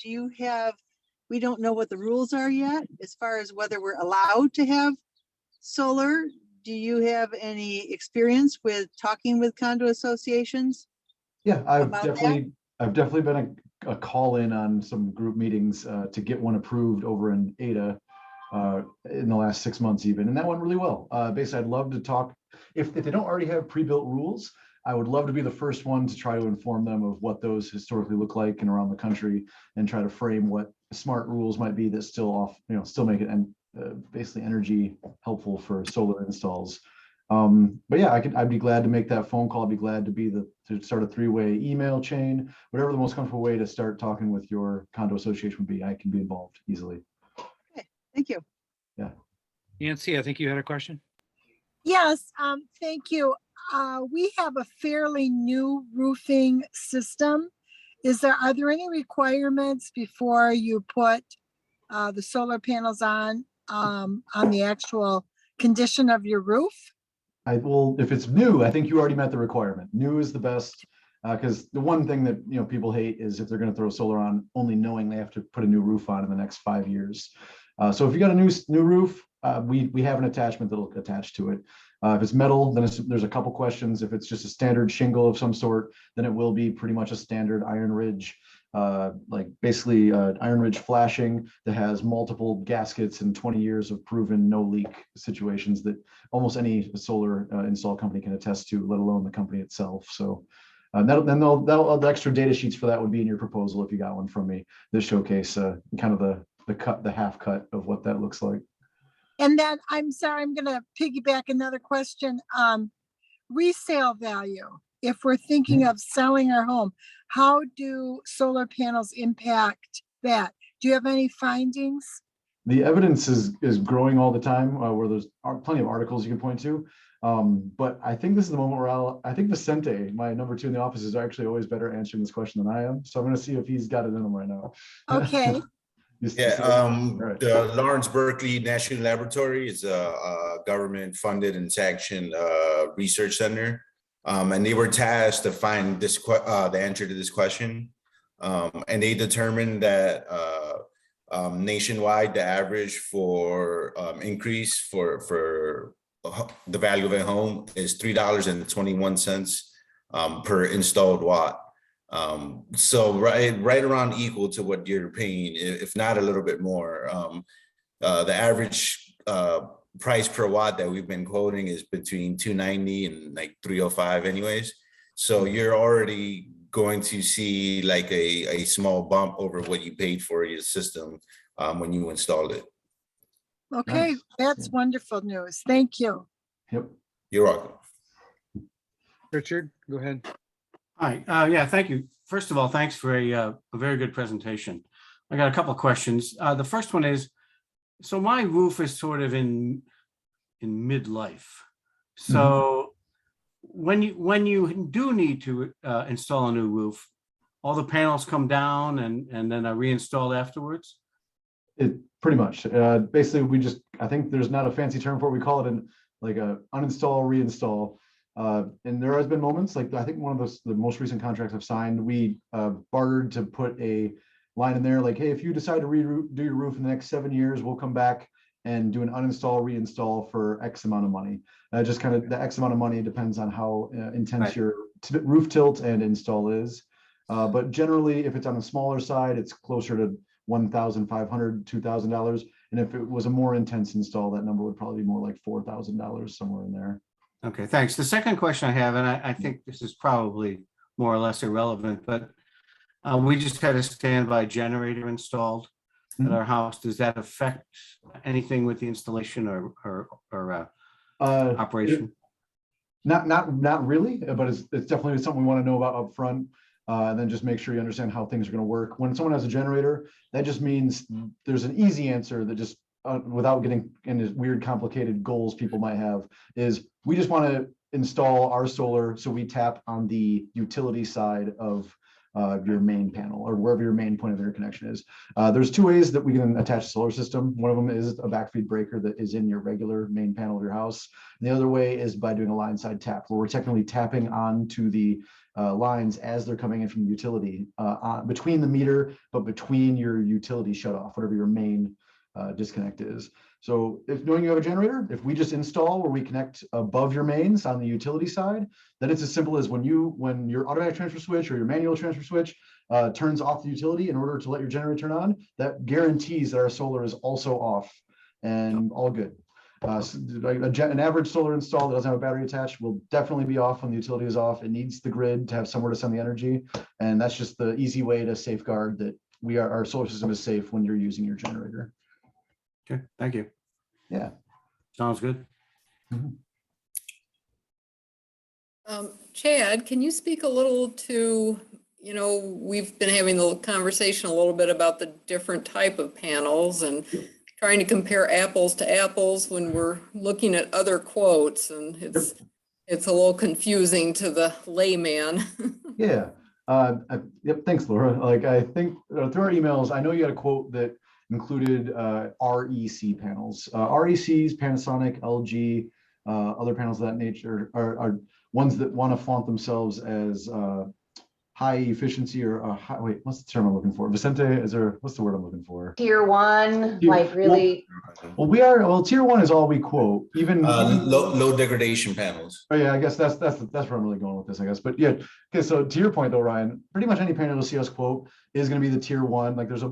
We don't know what the rules are yet as far as whether we're allowed to have solar. Do you have any experience with talking with condo associations? Yeah, I've About that? definitely been a call in on some group meetings to get one approved over in Ada in the last 6 months even, and that went really well. Basically, I'd love to talk, if they don't already have pre-built rules, I would love to be the first one to try to inform them of what those historically look like and around the country, and try to frame what smart rules might be that still make it and basically energy helpful for solar installs. But yeah, I'd be glad to make that phone call. I'd be glad to start a 3-way email chain, whatever the most comfortable way to start talking with your condo association would be. I can be involved easily. Okay, thank you. Nancy, I think you had a question. Yes, thank you. We have a fairly new roofing system. Are there any requirements before you put the solar panels on the actual condition of your roof? If it's new, I think you already met the requirement. New is the best, because the one thing that people hate is if they're going to throw solar on, only knowing they have to put a new roof on in the next 5 years. So if you got a new roof, we have an attachment that'll attach to it. If it's metal, then there's a couple questions. If it's just a standard shingle of some sort, then it will be pretty much a standard Iron Ridge, Iron Ridge flashing that has multiple gaskets and 20 years of proven no leak situations that almost any solar install company can attest to, let alone the company itself. So the extra data sheets for that would be in your proposal if you got one from me. This showcase kind of the half cut of what that looks like. And then, I'm sorry, I'm gonna piggyback another question. Resale value. If we're thinking of selling our home, how do solar panels impact that? Do you have any findings? The evidence is growing all the time, where there's plenty of articles you can point to. But I think this is the moment where I think Vicente, my number 2 in the office, is actually always better answering this question than I am. So I'm going to see if he's got it in him right now. Okay. Right. The Lawrence Berkeley National Laboratory is a government-funded and sanctioned research center, and they were tasked to find the answer to this question, and they determined that nationwide, the average for increase for the value of a home is $3.21 per installed watt. So right around equal to what you're paying, if not a little bit more. The average price per watt that we've been quoting is between $290 and like $305 anyways. So you're already going to see like a small bump over what you paid for your system when you installed it. Okay, Nice. that's wonderful news. Thank you. Yep. You're welcome. Richard, go ahead. Hi, yeah, thank you. First of all, thanks for a very good presentation. I got a couple of questions. The first one is, so my roof is sort of in midlife. So when you do need to install a new roof, all the panels come down and then are reinstalled afterwards? It pretty much. Basically, I think there's not a fancy term for it. We call it like a uninstall, reinstall. And there has been moments, like I think one of the most recent contracts I've signed, we bartered to put a line in there like, hey, if you decide to redo your roof in the next 7 years, we'll come back and do an uninstall, reinstall for X amount of money. Just kind of the X amount of money depends on how intense Right. your roof tilt and install is. But generally, if it's on the smaller side, it's closer to $1,500, $2,000. And if it was a more intense install, that number would probably be more like $4,000, somewhere in there. Okay, thanks. The second question I have, and I think this is probably more or less irrelevant, but we just had a standby generator installed at our house. Does that affect anything with the installation or operation? Not really, but it's definitely something we want to know about up front. And then just make sure you understand how things are going to work. When someone has a generator, that just means there's an easy answer that just without getting into weird, complicated goals people might have, is we just want to install our solar so we tap on the utility side of your main panel or wherever your main point of interconnection is. There's two ways that we can attach a solar system. One of them is a backfeed breaker that is in your regular main panel of your house. And the other way is by doing a line side tap, where we're technically tapping onto the lines as they're coming in from the utility between the meter, but between your utility shutoff, whatever your main disconnect is. So if knowing you have a generator, if we just install where we connect above your mains on the utility side, then it's as simple as when your automatic transfer switch or your manual transfer switch turns off the utility in order to let your generator turn on, that guarantees that our solar is also off and all good. So like an average solar install that doesn't have a battery attached will definitely be off when the utility is off. It needs the grid to have somewhere to send the energy. And that's just the easy way to safeguard that our solar system is safe when you're using your generator. Okay, thank you. Yeah. Sounds good. Chad, can you speak a little to, we've been having the conversation a little bit about the different type of panels and trying to compare apples to apples when we're looking at other quotes, and it's a little confusing to the layman. Yeah. Yep. Thanks, Laura. Like, I think through our emails, I know you had a quote that included REC panels. RECs, Panasonic, LG, other panels of that nature are ones that want to flaunt themselves as high efficiency or wait, what's the term I'm looking for? Vicente, what's the word I'm looking for? Tier one, like really. Well, tier one is all we quote, even low degradation panels. Oh yeah, I guess that's where I'm really going with this, I guess. But yeah, okay. So to your point though, Ryan, pretty much any panel you'll see us quote is going to be the tier one. Like there's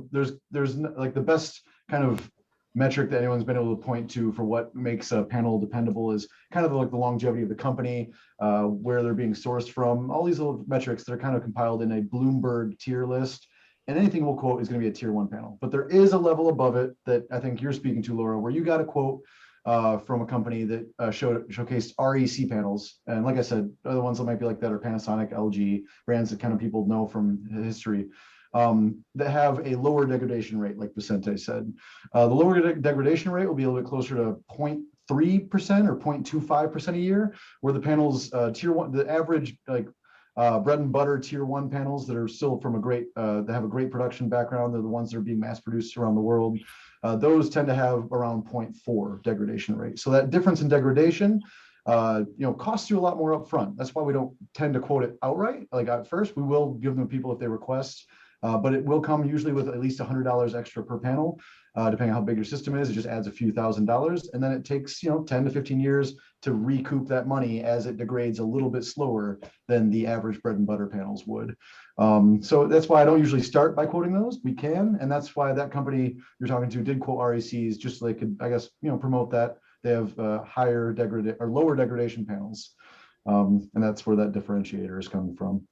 like the best kind of metric that anyone's been able to point to for what makes a panel dependable is kind of like the longevity of the company, where they're being sourced from, all these little metrics that are kind of compiled in a Bloomberg tier list. And anything we'll quote is going to be a tier one panel. But there is a level above it that I think you're speaking to, Laura, where you got a quote from a company that showcased REC panels. And like I said, other ones that might be like that are Panasonic, LG, brands that kind of people know from history, that have a lower degradation rate, like Vicente said. The lower degradation rate will be a little bit closer to 0.3% or 0.25% a year, where the panels, tier one, the average like bread and butter tier one panels that are still from that have a great production background, they're the ones that are being mass produced around the world. Those tend to have around 0.4 degradation rate. So that difference in degradation, costs you a lot more upfront. That's why we don't tend to quote it outright. Like at first, we will give them to people if they request, but it will come usually with at least $100 extra per panel, depending on how big your system is. It just adds a few $1,000s, and then it takes 10 to 15 years to recoup that money as it degrades a little bit slower than the average bread and butter panels would. So that's why I don't usually start by quoting those. We can, and that's why that company you're talking to did quote RECs, just so they could, I guess, promote that. They have lower degradation panels, and that's where that differentiator is coming from.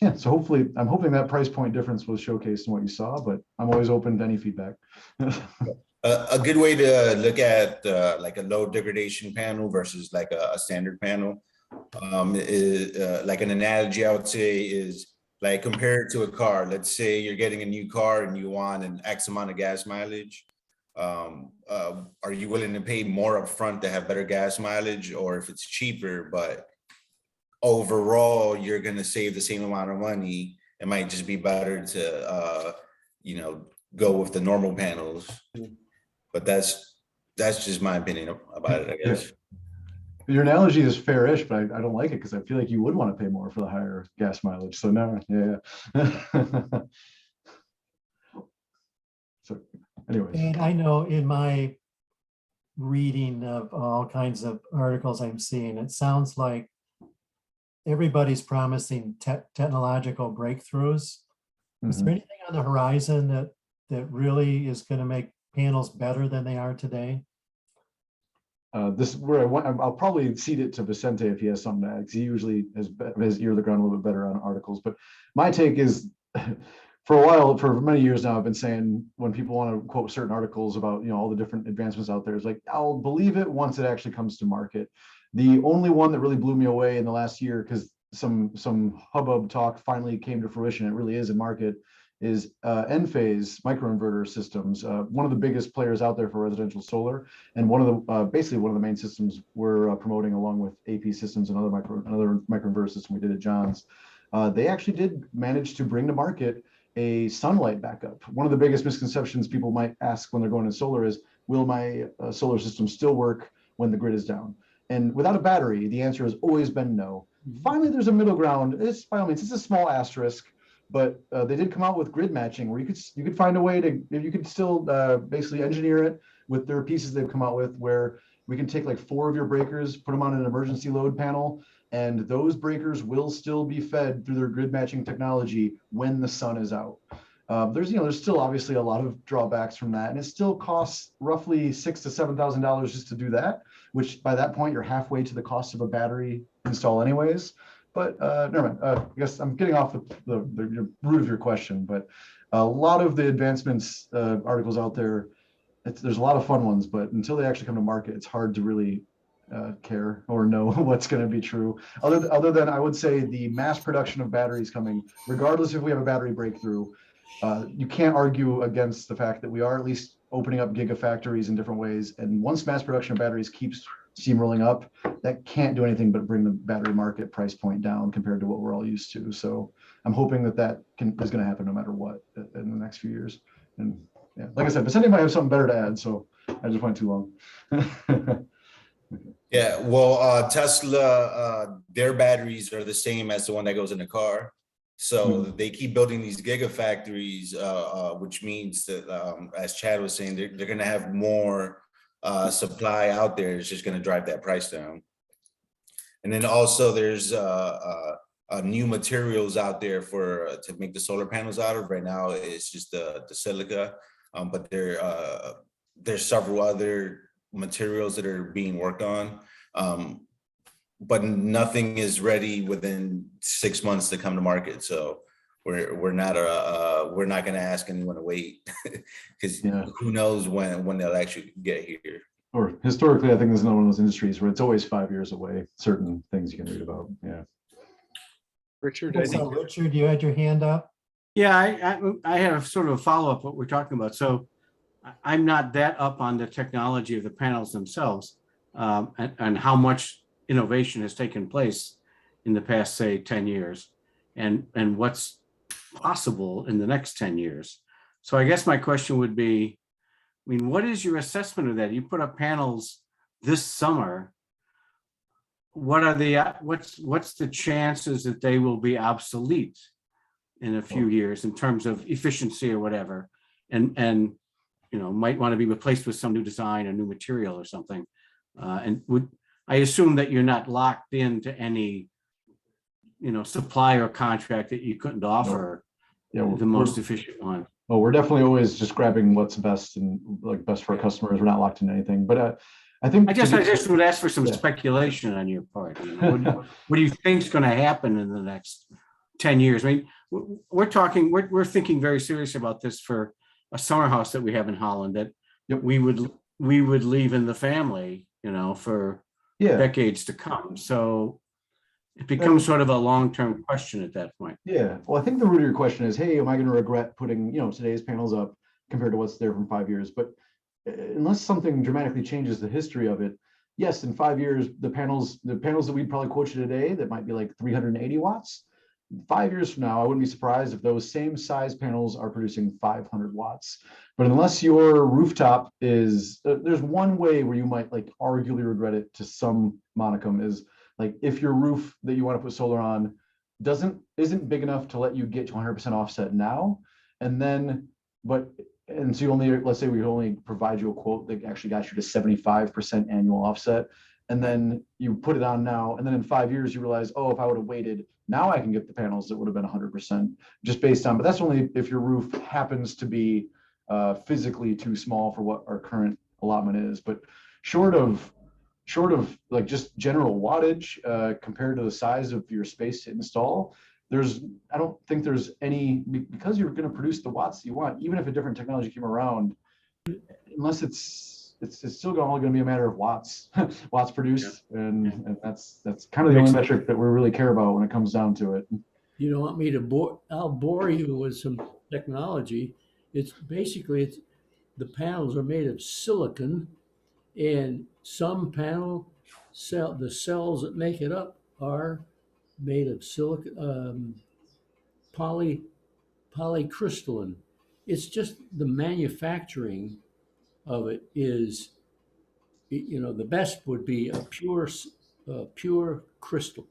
Yeah, so hopefully, I'm hoping that price point difference was showcased in what you saw, but I'm always open to any feedback. A good way to look at like a low degradation panel versus like a standard panel is like an analogy I would say is like compare it to a car. Let's say you're getting a new car and you want an X amount of gas mileage. Are you willing to pay more upfront to have better gas mileage, or if it's cheaper, but overall you're going to save the same amount of money, it might just be better to go with the normal panels. But that's just my opinion about it, I guess. Your analogy is fair-ish, but I don't like it because I feel like you would want to pay more for the higher gas mileage. So no, yeah. So anyways. And I know in my reading of all kinds of articles I'm seeing, it sounds like everybody's promising technological breakthroughs. Is there anything on the horizon that really is going to make panels better than they are today? This is where I'll probably cede it to Vicente if he has something to add, because he usually has his ear to the ground a little bit better on articles. But my take is, for a while, for many years now, I've been saying when people want to quote certain articles about all the different advancements out there, it's like I'll believe it once it actually comes to market. The only one that really blew me away in the last year, because some hubbub talk finally came to fruition, it really is in market, is Enphase microinverter systems, one of the biggest players out there for residential solar, and one of the basically one of the main systems we're promoting along with AP Systems and another microinverter system we did at John's. They actually did manage to bring to market a sunlight backup. One of the biggest misconceptions people might ask when they're going to solar is, will my solar system still work when the grid is down? And without a battery, the answer has always been no. Finally, there's a middle ground. It's by all means, it's a small asterisk, but they did come out with grid matching where you could find a way to, you could still basically engineer it with their pieces they've come out with, where we can take like 4 of your breakers, put them on an emergency load panel, and those breakers will still be fed through their grid matching technology when the sun is out. There's still obviously a lot of drawbacks from that, and it still costs roughly $6,000 to $7,000 just to do that, which by that point you're halfway to the cost of a battery install anyways. But never mind. I guess I'm getting off the root of your question, but a lot of the advancements articles out there, there's a lot of fun ones, but until they actually come to market, it's hard to really care or know what's going to be true. Other than I would say the mass production of batteries coming, regardless if we have a battery breakthrough, you can't argue against the fact that we are at least opening up gigafactories in different ways. And once mass production of batteries keeps steamrolling up, that can't do anything but bring the battery market price point down compared to what we're all used to. So I'm hoping that is going to happen no matter what in the next few years. And yeah, like I said, Vicente might have something better to add, so I just went too long. Yeah, well, Tesla, their batteries are the same as the one that goes in the car. So they keep building these gigafactories, which means that, as Chad was saying, they're going to have more supply out there. It's just going to drive that price down. And then also there's new materials out there to make the solar panels out of. Right now, it's just the silica, but there's several other materials that are being worked on. But nothing is ready within 6 months to come to market. So we're not going to ask anyone to wait, because who knows when they'll actually get here. Or historically, I think this is another one of those industries where it's always 5 years away. Certain things you can read about. Yeah. Richard, I think. Richard, you had your hand up. Yeah, I have sort of a follow-up what we're talking about. So I'm not that up on the technology of the panels themselves, and how much innovation has taken place in the past, say, 10 years, and what's possible in the next 10 years. So I guess my question would be, I mean, what is your assessment of that? You put up panels this summer. What are what's the chances that they will be obsolete in a few years in terms of efficiency or whatever, and might want to be replaced with some new design or new material or something? And I assume that you're not locked into any, supply or contract that you couldn't offer the most efficient one. Well, we're definitely always just grabbing what's best and best for our customers. We're not locked into anything, but I think I just would ask for some speculation on your part. What do you think is going to happen in the next 10 years? I mean, we're thinking very seriously about this for a summer house that we have in Holland that we would leave in the family, for decades to come. So it becomes sort of a long-term question at that point. Yeah. Well, I think the root of your question is, hey, am I going to regret putting, today's panels up compared to what's there from 5 years? But unless something dramatically changes the history of it, yes, in 5 years, the panels that we'd probably quote you today that might be like 380 watts, 5 years from now, I wouldn't be surprised if those same size panels are producing 500 watts. But unless your rooftop is, there's one way where you might arguably regret it to some monicum is if your roof that you want to put solar on isn't big enough to let you get to 100% offset now, and then, but and so you only, let's say we only provide you a quote that actually got you to 75% annual offset. And then you put it on now, and then in 5 years, you realize, oh, if I would have waited, now I can get the panels that would have been 100% just based on, but that's only if your roof happens to be physically too small for what our current allotment is. But short of like just general wattage compared to the size of your space to install, I don't think there's any, because you're going to produce the watts you want, even if a different technology came around, unless it's still only going to be a matter of watts produced, and that's kind of the only metric that we really care about when it comes down to it. You don't want me to bore? I'll bore you with some technology. It's basically the panels are made of silicon, and some the cells that make it up are made of silicon, polycrystalline. It's just the manufacturing of it is, the best would be a pure crystal,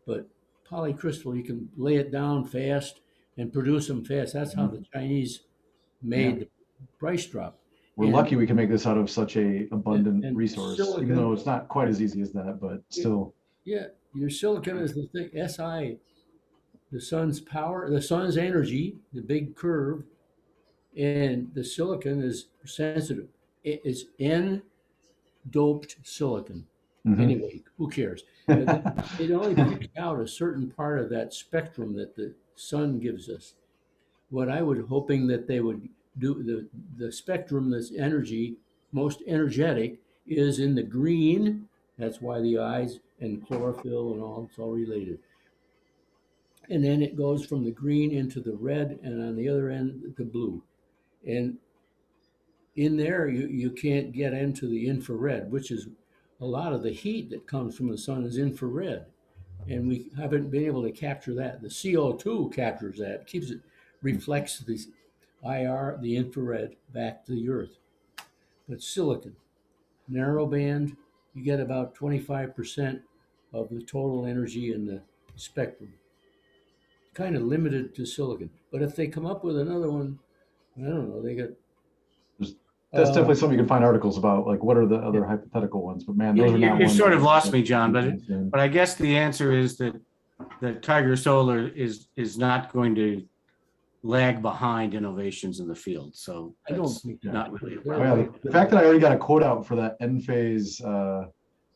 but polycrystal, you can lay it down fast and produce them fast. That's how the Chinese made the price drop. We're lucky we can make this out of such a abundant and resource, silicon, even though it's not quite as easy as that, but still. Yeah, your silicon is the thing, Si, the sun's power, the sun's energy, the big curve, and the silicon is sensitive. It is N-doped silicon. Anyway, who cares? It only picks out a certain part of that spectrum that the sun gives us. What I was hoping that they would do, the spectrum that's most energetic is in the green. That's why the eyes and chlorophyll and all, it's all related. And then it goes from the green into the red, and on the other end, the blue. And in there, you can't get into the infrared, which is a lot of the heat that comes from the sun is infrared. And we haven't been able to capture that. The CO2 captures that, reflects the IR, the infrared, back to the earth. But silicon, narrow band, you get about 25% of the total energy in the spectrum. Kind of limited to silicon. But if they come up with another one, I don't know, they got. That's definitely something you can find articles about, like what are the other hypothetical ones, but man, those are not You ones sort of that- lost me, John, but I guess the answer is that Tiger Solar is not going to lag behind innovations in the field. So I don't that's think not really a Oh, problem. yeah, the fact that I already got a quote out for that Enphase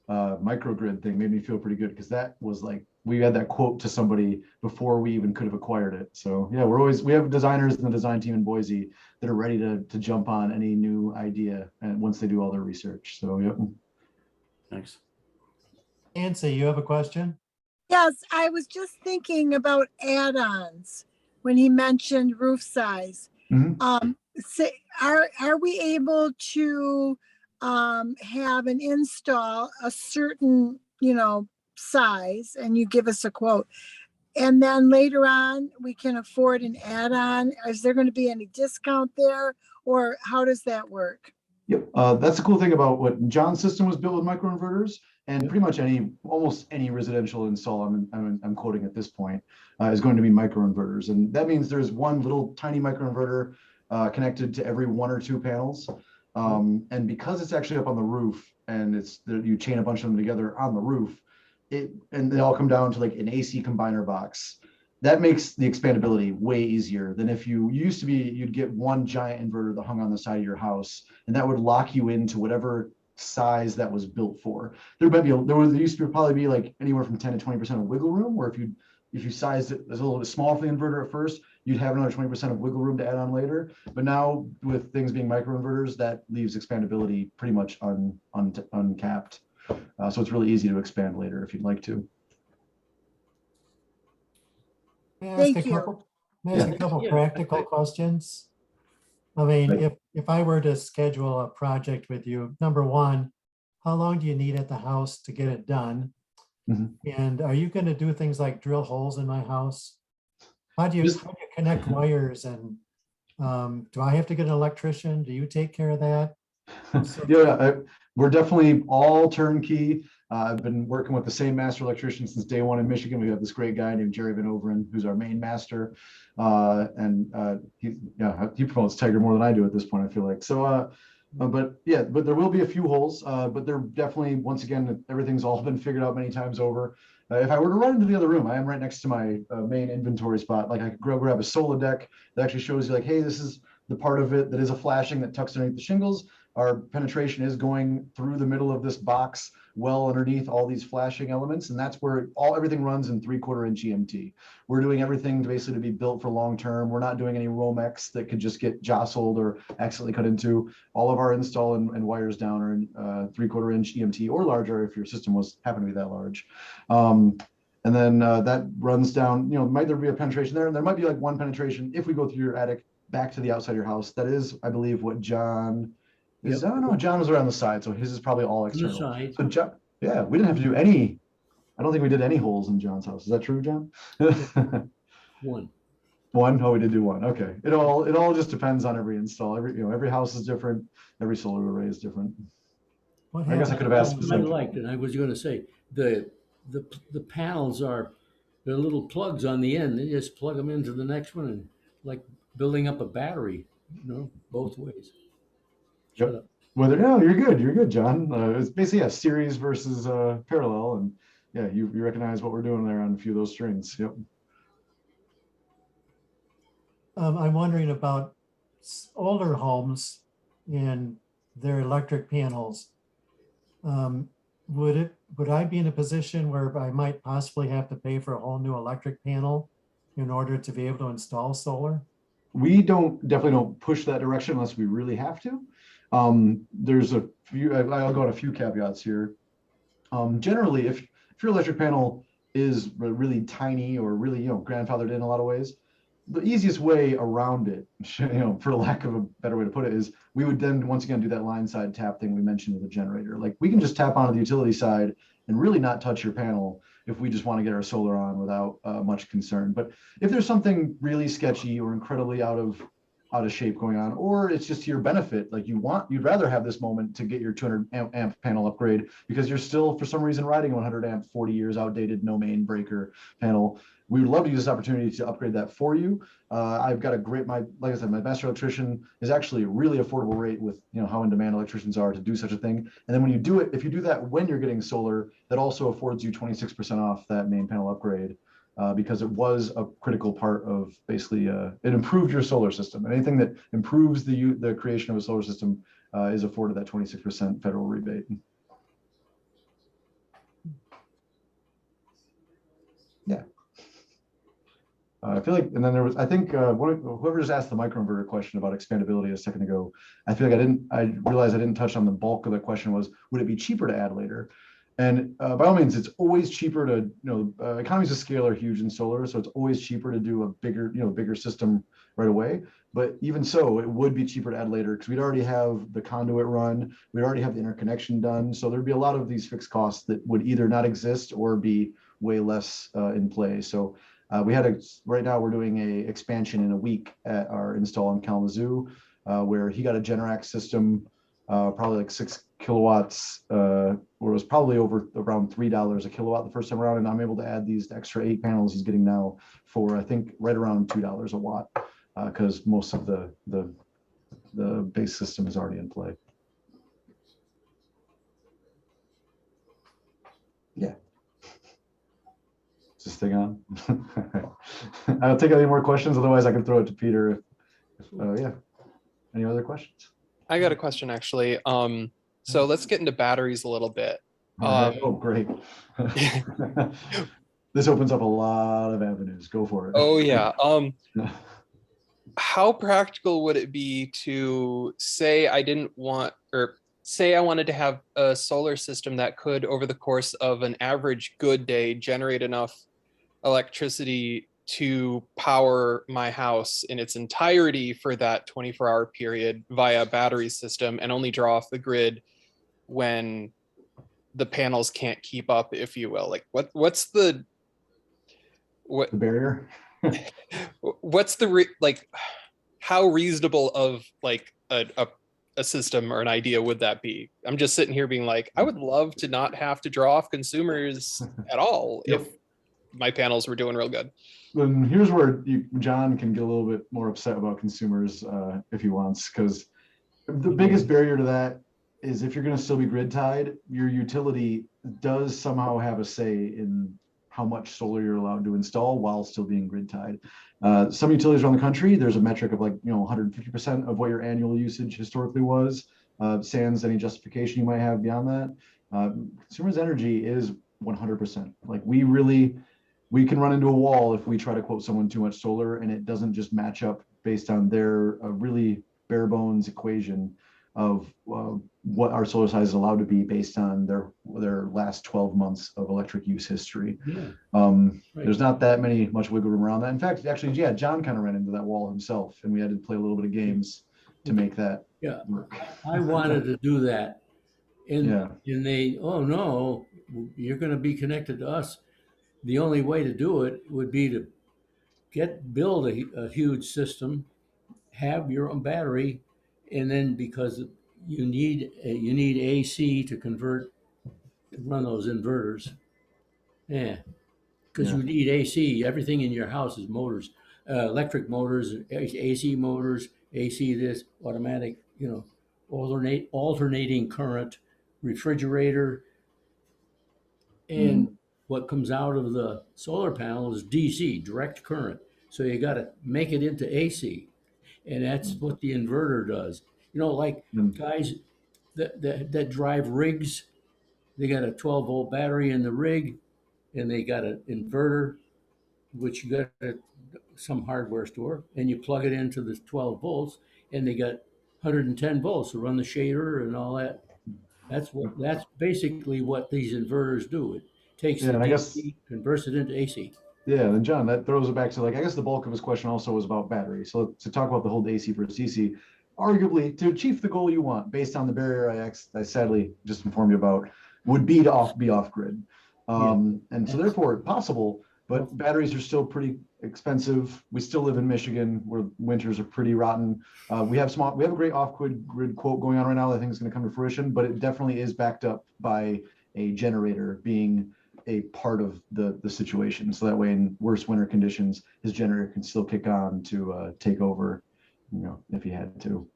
microgrid thing made me feel pretty good, because that was like, we had that quote to somebody before we even could have acquired it. So yeah, we have designers in the design team in Boise that are ready to jump on any new idea, and once they do all their research. So yep. Thanks. Nancy, you have a question? Yes, I was just thinking about add-ons when he mentioned roof size. Are we able to have an install a certain, size, and you give us a quote, and then later on we can afford an add-on? Is there going to be any discount there, or how does that work? Yep, that's the cool thing about what John's system was built with microinverters, and pretty much almost any residential install I'm quoting at this point is going to be microinverters, and that means there's one little tiny microinverter connected to every 1 or 2 panels, and because it's actually up on the roof, and you chain a bunch of them together on the roof, and they all come down to like an AC combiner box. That makes the expandability way easier than if you'd get one giant inverter that hung on the side of your house, and that would lock you into whatever size that was built for. There used to probably be like anywhere from 10 to 20% of wiggle room, where if you sized it as a little bit small for the inverter at first, you'd have another 20% of wiggle room to add on later. But now with things being microinverters, that leaves expandability pretty much uncapped. So it's really easy to expand later if you'd like to. May I Thank ask a you. couple Yeah. practical questions? I mean, Right. if I were to schedule a project with you, number one, how long do you need at the house to get it done? And are you going to do things like drill holes in my house? How do you connect wires? And do I have to get an electrician? Do you take care of that? Yeah, we're definitely all turnkey. I've been working with the same master electrician since day one in Michigan. We have this great guy named Jerry Van Overen, who's our main master. He promotes Tiger more than I do at this point, I feel like. So, but there will be a few holes, but they're definitely, once again, everything's all been figured out many times over. If I were to run into the other room, I am right next to my main inventory spot. Like I could go grab a solar deck that actually shows you like, hey, this is the part of it that is a flashing that tucks underneath the shingles. Our penetration is going through the middle of this box, well underneath all these flashing elements. And that's where everything runs in 3/4 inch EMT. We're doing everything basically to be built for long-term. We're not doing any Romex that could just get jostled or accidentally cut into. All of our install and wires down are in 3/4 inch EMT or larger if your system was happened to be that large. And then that runs down, might there be a penetration there? And there might be like one penetration if we go through your attic back to the outside of your house. That is, I believe, what John is. I don't know. John was around the side, so his is probably all external. side. So John, yeah, we didn't have to do any. I don't think we did any holes in John's house. Is that true, John? One. One? Oh, we did do one. Okay. It all just depends on every install. Every house is different. Every solar array is different. I guess I could have asked. I liked it. I was going to say the panels they're little plugs on the end. They just plug them into the next one and like building up a battery, both ways. Shut up. No, you're good. You're good, John. It's basically a series versus parallel, and yeah, you recognize what we're doing there on a few of those strings. Yep. I'm wondering about older homes and their electric panels. Would I be in a position where I might possibly have to pay for a whole new electric panel in order to be able to install solar? We definitely don't push that direction unless we really have to. There's a few, I'll go on a few caveats here. Generally, if your electric panel is really tiny or really, grandfathered in a lot of ways, the easiest way around it, for lack of a better way to put it, is we would then once again do that line side tap thing we mentioned with the generator. Like we can just tap onto the utility side and really not touch your panel if we just want to get our solar on without much concern. But if there's something really sketchy or incredibly out of shape going on, or it's just to your benefit, like you'd rather have this moment to get your 200 amp panel upgrade because you're still for some reason riding 100 amp 40 years outdated no main breaker panel, we would love to use this opportunity to upgrade that for you. I've got like I said, my master electrician is actually a really affordable rate with how in demand electricians are to do such a thing. And then when you do it, if you do that when you're getting solar, that also affords you 26% off that main panel upgrade. Because it was a critical part of basically, it improved your solar system. And anything that improves the creation of a solar system is afforded that 26% federal rebate. Yeah. I feel like, and then there was, I think, whoever just asked the microinverter question about expandability a second ago, I feel like I realized I didn't touch on the bulk of the question was, would it be cheaper to add later? And by all means, it's always cheaper to, economies of scale are huge in solar, so it's always cheaper to do a bigger system right away. But even so, it would be cheaper to add later because we'd already have the conduit run, we'd already have the interconnection done. So there'd be a lot of these fixed costs that would either not exist or be way less in play. So right now we're doing a expansion in a week at our install in Kalamazoo, where he got a Generac system, probably like 6 kilowatts, where it was probably around $3 a kilowatt the first time around. And I'm able to add these extra 8 panels he's getting now for, I think, right around $2 a watt, because most of the base system is already in play. Yeah. Is this thing on? I don't take any more questions. Otherwise, I can throw it to Peter. Yeah. Any other questions? I got a question actually. So let's get into batteries a little bit. Oh, great. This opens up a lot of avenues. Go for it. Oh yeah. How practical would it be to say I wanted to have a solar system that could, over the course of an average good day, generate enough electricity to power my house in its entirety for that 24-hour period via a battery system and only draw off the grid when the panels can't keep up, if you will? Like what's the barrier? What's the how reasonable of like a a system or an idea would that be? I'm just sitting here being like, I would love to not have to draw off consumers at all Yep. if my panels were doing real good. Then here's where John can get a little bit more upset about consumers if he wants, because the biggest barrier to that is if you're going to still be grid tied, your utility does somehow have a say in how much solar you're allowed to install while still being grid tied. Some utilities around the country, there's a metric of like, 150% of what your annual usage historically was, sans any justification you might have beyond that. Consumers energy is 100%. Like we can run into a wall if we try to quote someone too much solar and it doesn't just match up based on their really bare bones equation of what our solar size is allowed to be based on their last 12 months of electric use history. Yeah. There's not that much wiggle room around that. In fact, actually, yeah, John kind of ran into that wall himself, and we had to play a little bit of games to make that work. I wanted to do that. And, Yeah. and they, oh no, you're going to be connected to us. The only way to do it would be to build a huge system, have your own battery, and then because you need AC to run those inverters. Yeah, because you need AC. Everything in your house is motors, electric motors, AC motors, AC this, automatic, alternating current, refrigerator, and what comes out of the solar panel is DC, direct current. So you got to make it into AC, and that's what the inverter does. Like guys that drive rigs, they got a 12-volt battery in the rig, and they got an inverter, which you got at some hardware store, and you plug it into the 12 volts, and they got 110 volts to run the shader and all that. That's basically what these inverters do. It takes the DC, converts it into AC. Yeah, and John, that throws it back to I guess the bulk of his question also was about battery. So to talk about the whole AC versus DC, arguably to achieve the goal you want based on the barrier I sadly just informed you about would be to be off grid. And so therefore possible, but batteries are still pretty expensive. We still live in Michigan where winters are pretty rotten. We have a great off-grid quote going on right now that I think is going to come to fruition, but it definitely is backed up by a generator being a part of the situation. So that way in worse winter conditions, his generator can still kick on to take over, if he had to.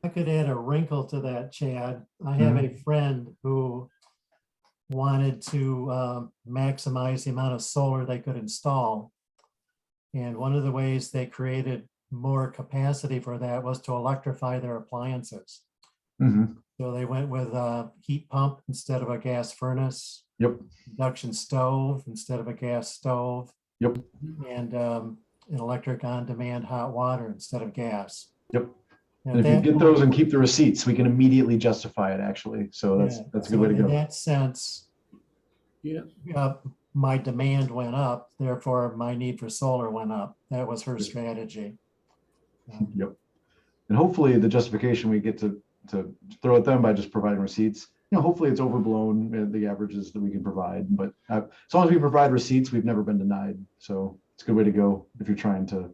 I could add a wrinkle to that, Chad. I have a friend who wanted to maximize the amount of solar they could install. And one of the ways they created more capacity for that was to electrify their appliances. So they went with a heat pump instead of a gas furnace. Yep. Induction stove instead of a gas stove. Yep. And an electric on-demand hot water instead of gas. Yep. And if you get those and keep the receipts, we can immediately justify it, actually. So that's a good way to go. In that sense, my demand went up, therefore my need for solar went up. That was her strategy. Yep. And hopefully the justification we get to throw at them by just providing receipts, hopefully it's overblown the averages that we can provide. But as long as we provide receipts, we've never been denied. So it's a good way to go if you're trying to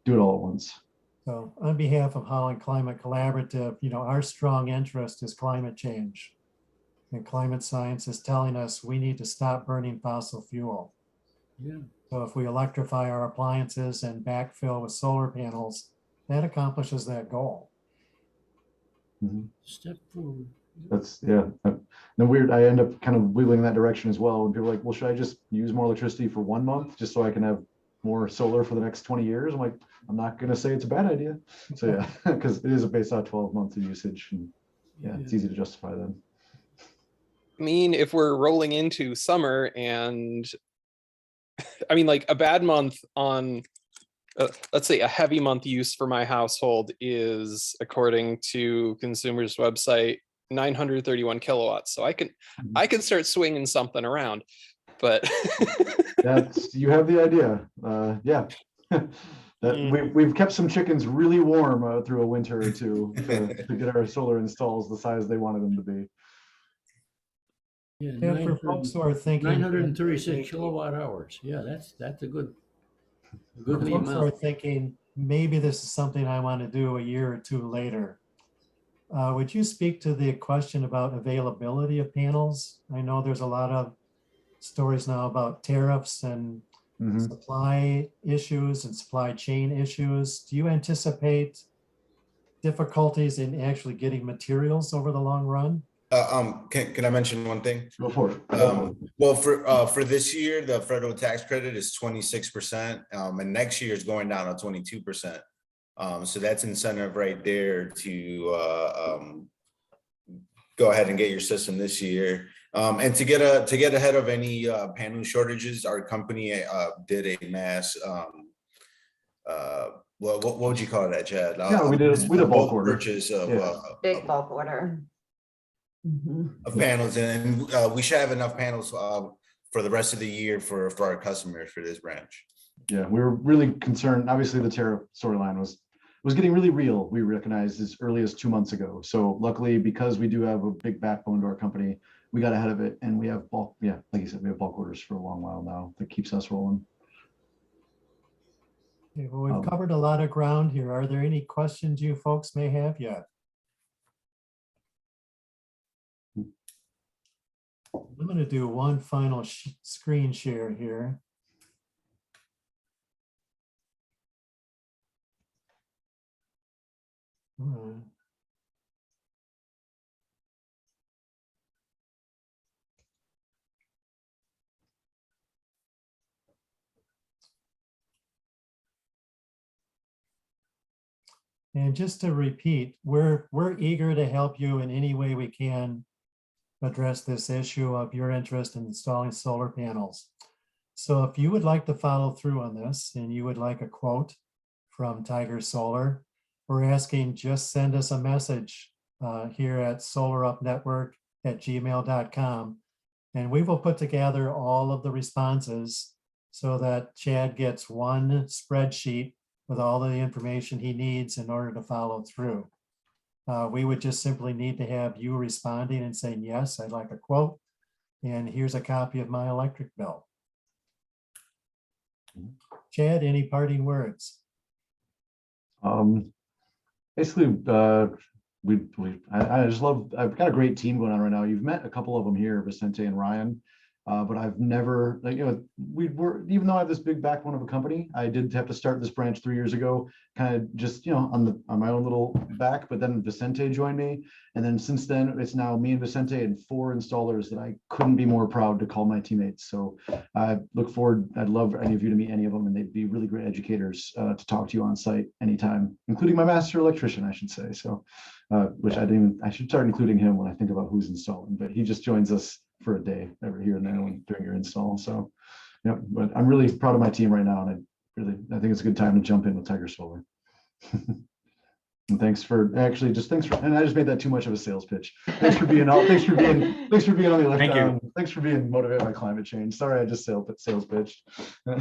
do it all at once. So on behalf of Holland Climate Collaborative, our strong interest is climate change. And climate science is telling us we need to stop burning fossil fuel. Yeah. So if we electrify our appliances and backfill with solar panels, that accomplishes that goal. Step forward. That's weird. I end up kind of wiggling in that direction as well. And people are like, well, should I just use more electricity for 1 month just so I can have more solar for the next 20 years? I'm like, I'm not going to say it's a bad idea. So because it is based on 12 months of usage, and it's easy to justify then. I mean, if we're rolling into summer and like a bad month on, let's say a heavy month use for my household is, according to Consumers website, 931 kilowatts. So I can start swinging something around, but you have the idea. We've kept some chickens really warm through a winter or two to get our solar installs the size they wanted them to be. Yeah, for folks who are thinking 936 kilowatt hours. Yeah, that's a good folks who are amount. thinking maybe this is something I want to do a year or two later. would you speak to the question about availability of panels? I know there's a lot of stories now about tariffs and supply issues and supply chain issues. Do you anticipate difficulties in actually getting materials over the long run? Can I mention one thing? Go for it. Well, for this year, the federal tax credit is 26%, and next year is going down to 22%. So that's incentive right there to go ahead and get your system this year. And to get ahead of any panel shortages, our company did a mass well, what would you call that, Chad? Yeah, we did a bulk order. Purchase of Big bulk order. of panels, and we should have enough panels for the rest of the year for our customers for this branch. Yeah, we were really concerned. Obviously, the tariff storyline was getting really real. We recognized as early as 2 months ago. So luckily, because we do have a big backbone to our company, we got ahead of it, and we have bulk. Yeah, like you said, we have bulk orders for a long while now that keeps us rolling. Okay, well, we've covered a lot of ground here. Are there any questions you folks may have yet? I'm going to do one final screen share here. All right. And just to repeat, we're eager to help you in any way we can address this issue of your interest in installing solar panels. So if you would like to follow through on this and you would like a quote from Tiger Solar, we're asking just send us a message here at solarupnetwork@gmail.com, and we will put together all of the responses so that Chad gets one spreadsheet with all of the information he needs in order to follow through. We would just simply need to have you responding and saying, yes, I'd like a quote, and here's a copy of my electric bill. Chad, any parting words? Basically, I just love, I've got a great team going on right now. You've met a couple of them here, Vicente and Ryan, but I've never, even though I have this big backbone of a company, I did have to start this branch 3 years ago, kind of just, on my own little back, but then Vicente joined me. And then since then, it's now me and Vicente and 4 installers that I couldn't be more proud to call my teammates. So I look forward, I'd love any of you to meet any of them, and they'd be really great educators to talk to you on site anytime, including my master electrician, I should say. So, which I should start including him when I think about who's installing, but he just joins us for a day every here and there during your install. So, but I'm really proud of my team right now, and I think it's a good time to jump in with Tiger Solar. And thanks for and I just made that too much of a sales pitch. Thanks for being on the list. Thanks for being motivated by climate change. Sorry, I just sales pitched. No,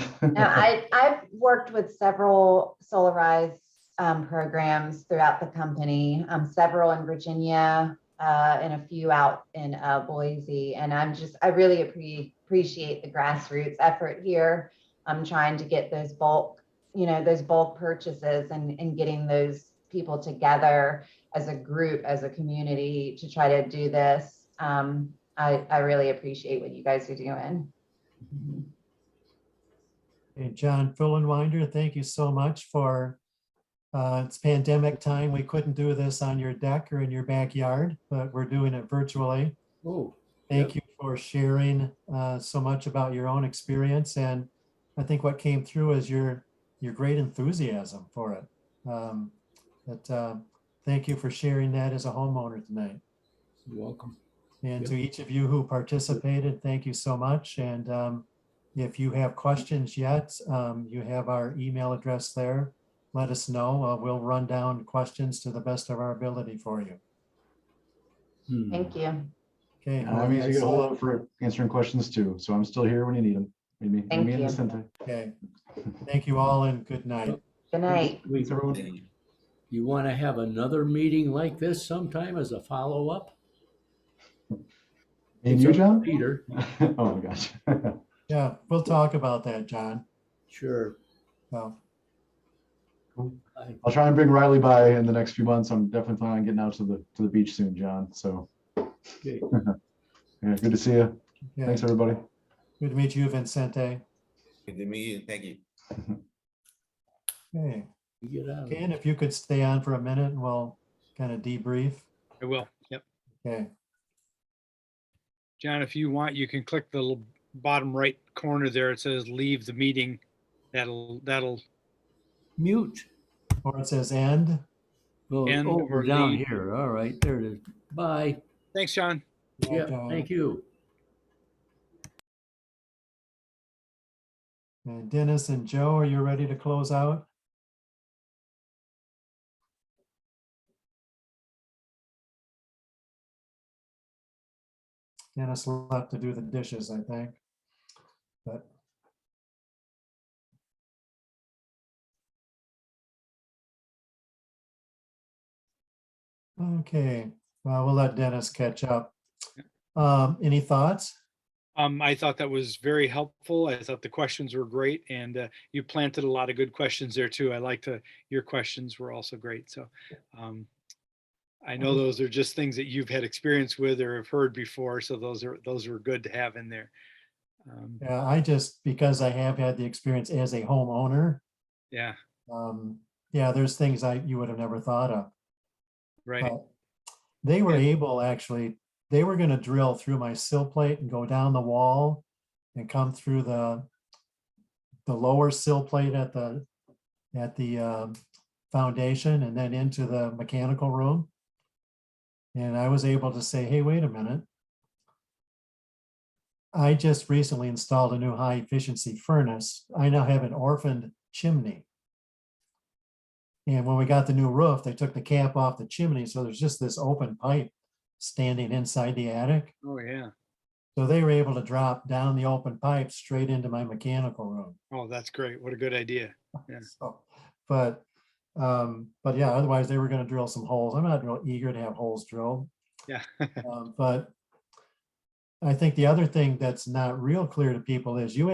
I've worked with several solarized programs throughout the company, several in Virginia, and a few out in Boise. And I really appreciate the grassroots effort here. I'm trying to get those bulk purchases and getting those people together as a group, as a community to try to do this. I really appreciate what you guys are doing. Hey, John Fullenwinder, thank you so much for it's pandemic time. We couldn't do this on your deck or in your backyard, but we're doing it virtually. Oh, thank you for sharing so much about your own experience. And I think what came through is your great enthusiasm for it. Thank you for sharing that as a homeowner tonight. you're welcome. And to each of you who participated, thank you so much. And if you have questions yet, you have our email address there. Let us know. We'll run down questions to the best of our ability for you. Thank you. Okay. I'm easy to get a hold of for answering questions too. So I'm still here when you need them. Thank you. Okay. Thank you all and good night. Good night. Thanks, everyone. You want to have another meeting like this sometime as a follow-up? And you, John? Peter. Oh my gosh. Yeah, we'll talk about that, John. Sure. Well, I'll try and bring Riley by in the next few months. I'm definitely planning on getting out to the beach soon, John. So Okay. yeah, good to see you. Yeah. Thanks, everybody. Good to meet you, Vincente. Good to meet you. Thank you. Okay, Get out of Ken, if you could stay on for a minute and we'll kind of debrief. I will. Yep. Okay, John, if you want, you can click the little bottom right corner there. It says leave the meeting. That'll Mute. or it says end. Oh, End oh, or we're down leave. here. All right, there it is. Bye. Thanks, John. Yeah, John. thank you. And Dennis and Joe, are you ready to close out? Dennis left to do the dishes, I think. But okay, well, we'll let Dennis catch up. Any thoughts? I thought that was very helpful. I thought the questions were great, and you planted a lot of good questions there too. I liked your questions were also great. So I know those are just things that you've had experience with or have heard before. So those were good to have in there. Yeah, I just, because I have had the experience as a homeowner, Yeah, yeah, there's things you would have never thought of. right. But they were Yeah. able, actually, they were going to drill through my sill plate and go down the wall and come through the lower sill plate at the foundation and then into the mechanical room. And I was able to say, hey, wait a minute. I just recently installed a new high efficiency furnace. I now have an orphaned chimney. And when we got the new roof, they took the cap off the chimney. So there's just this open pipe standing inside the attic. Oh, yeah. So they were able to drop down the open pipe straight into my mechanical room. Oh, that's great. What a good idea. Yeah. So, but yeah, otherwise they were going to drill some holes. I'm not real eager to have holes drilled. Yeah. But I think the other thing that's not real clear to people is you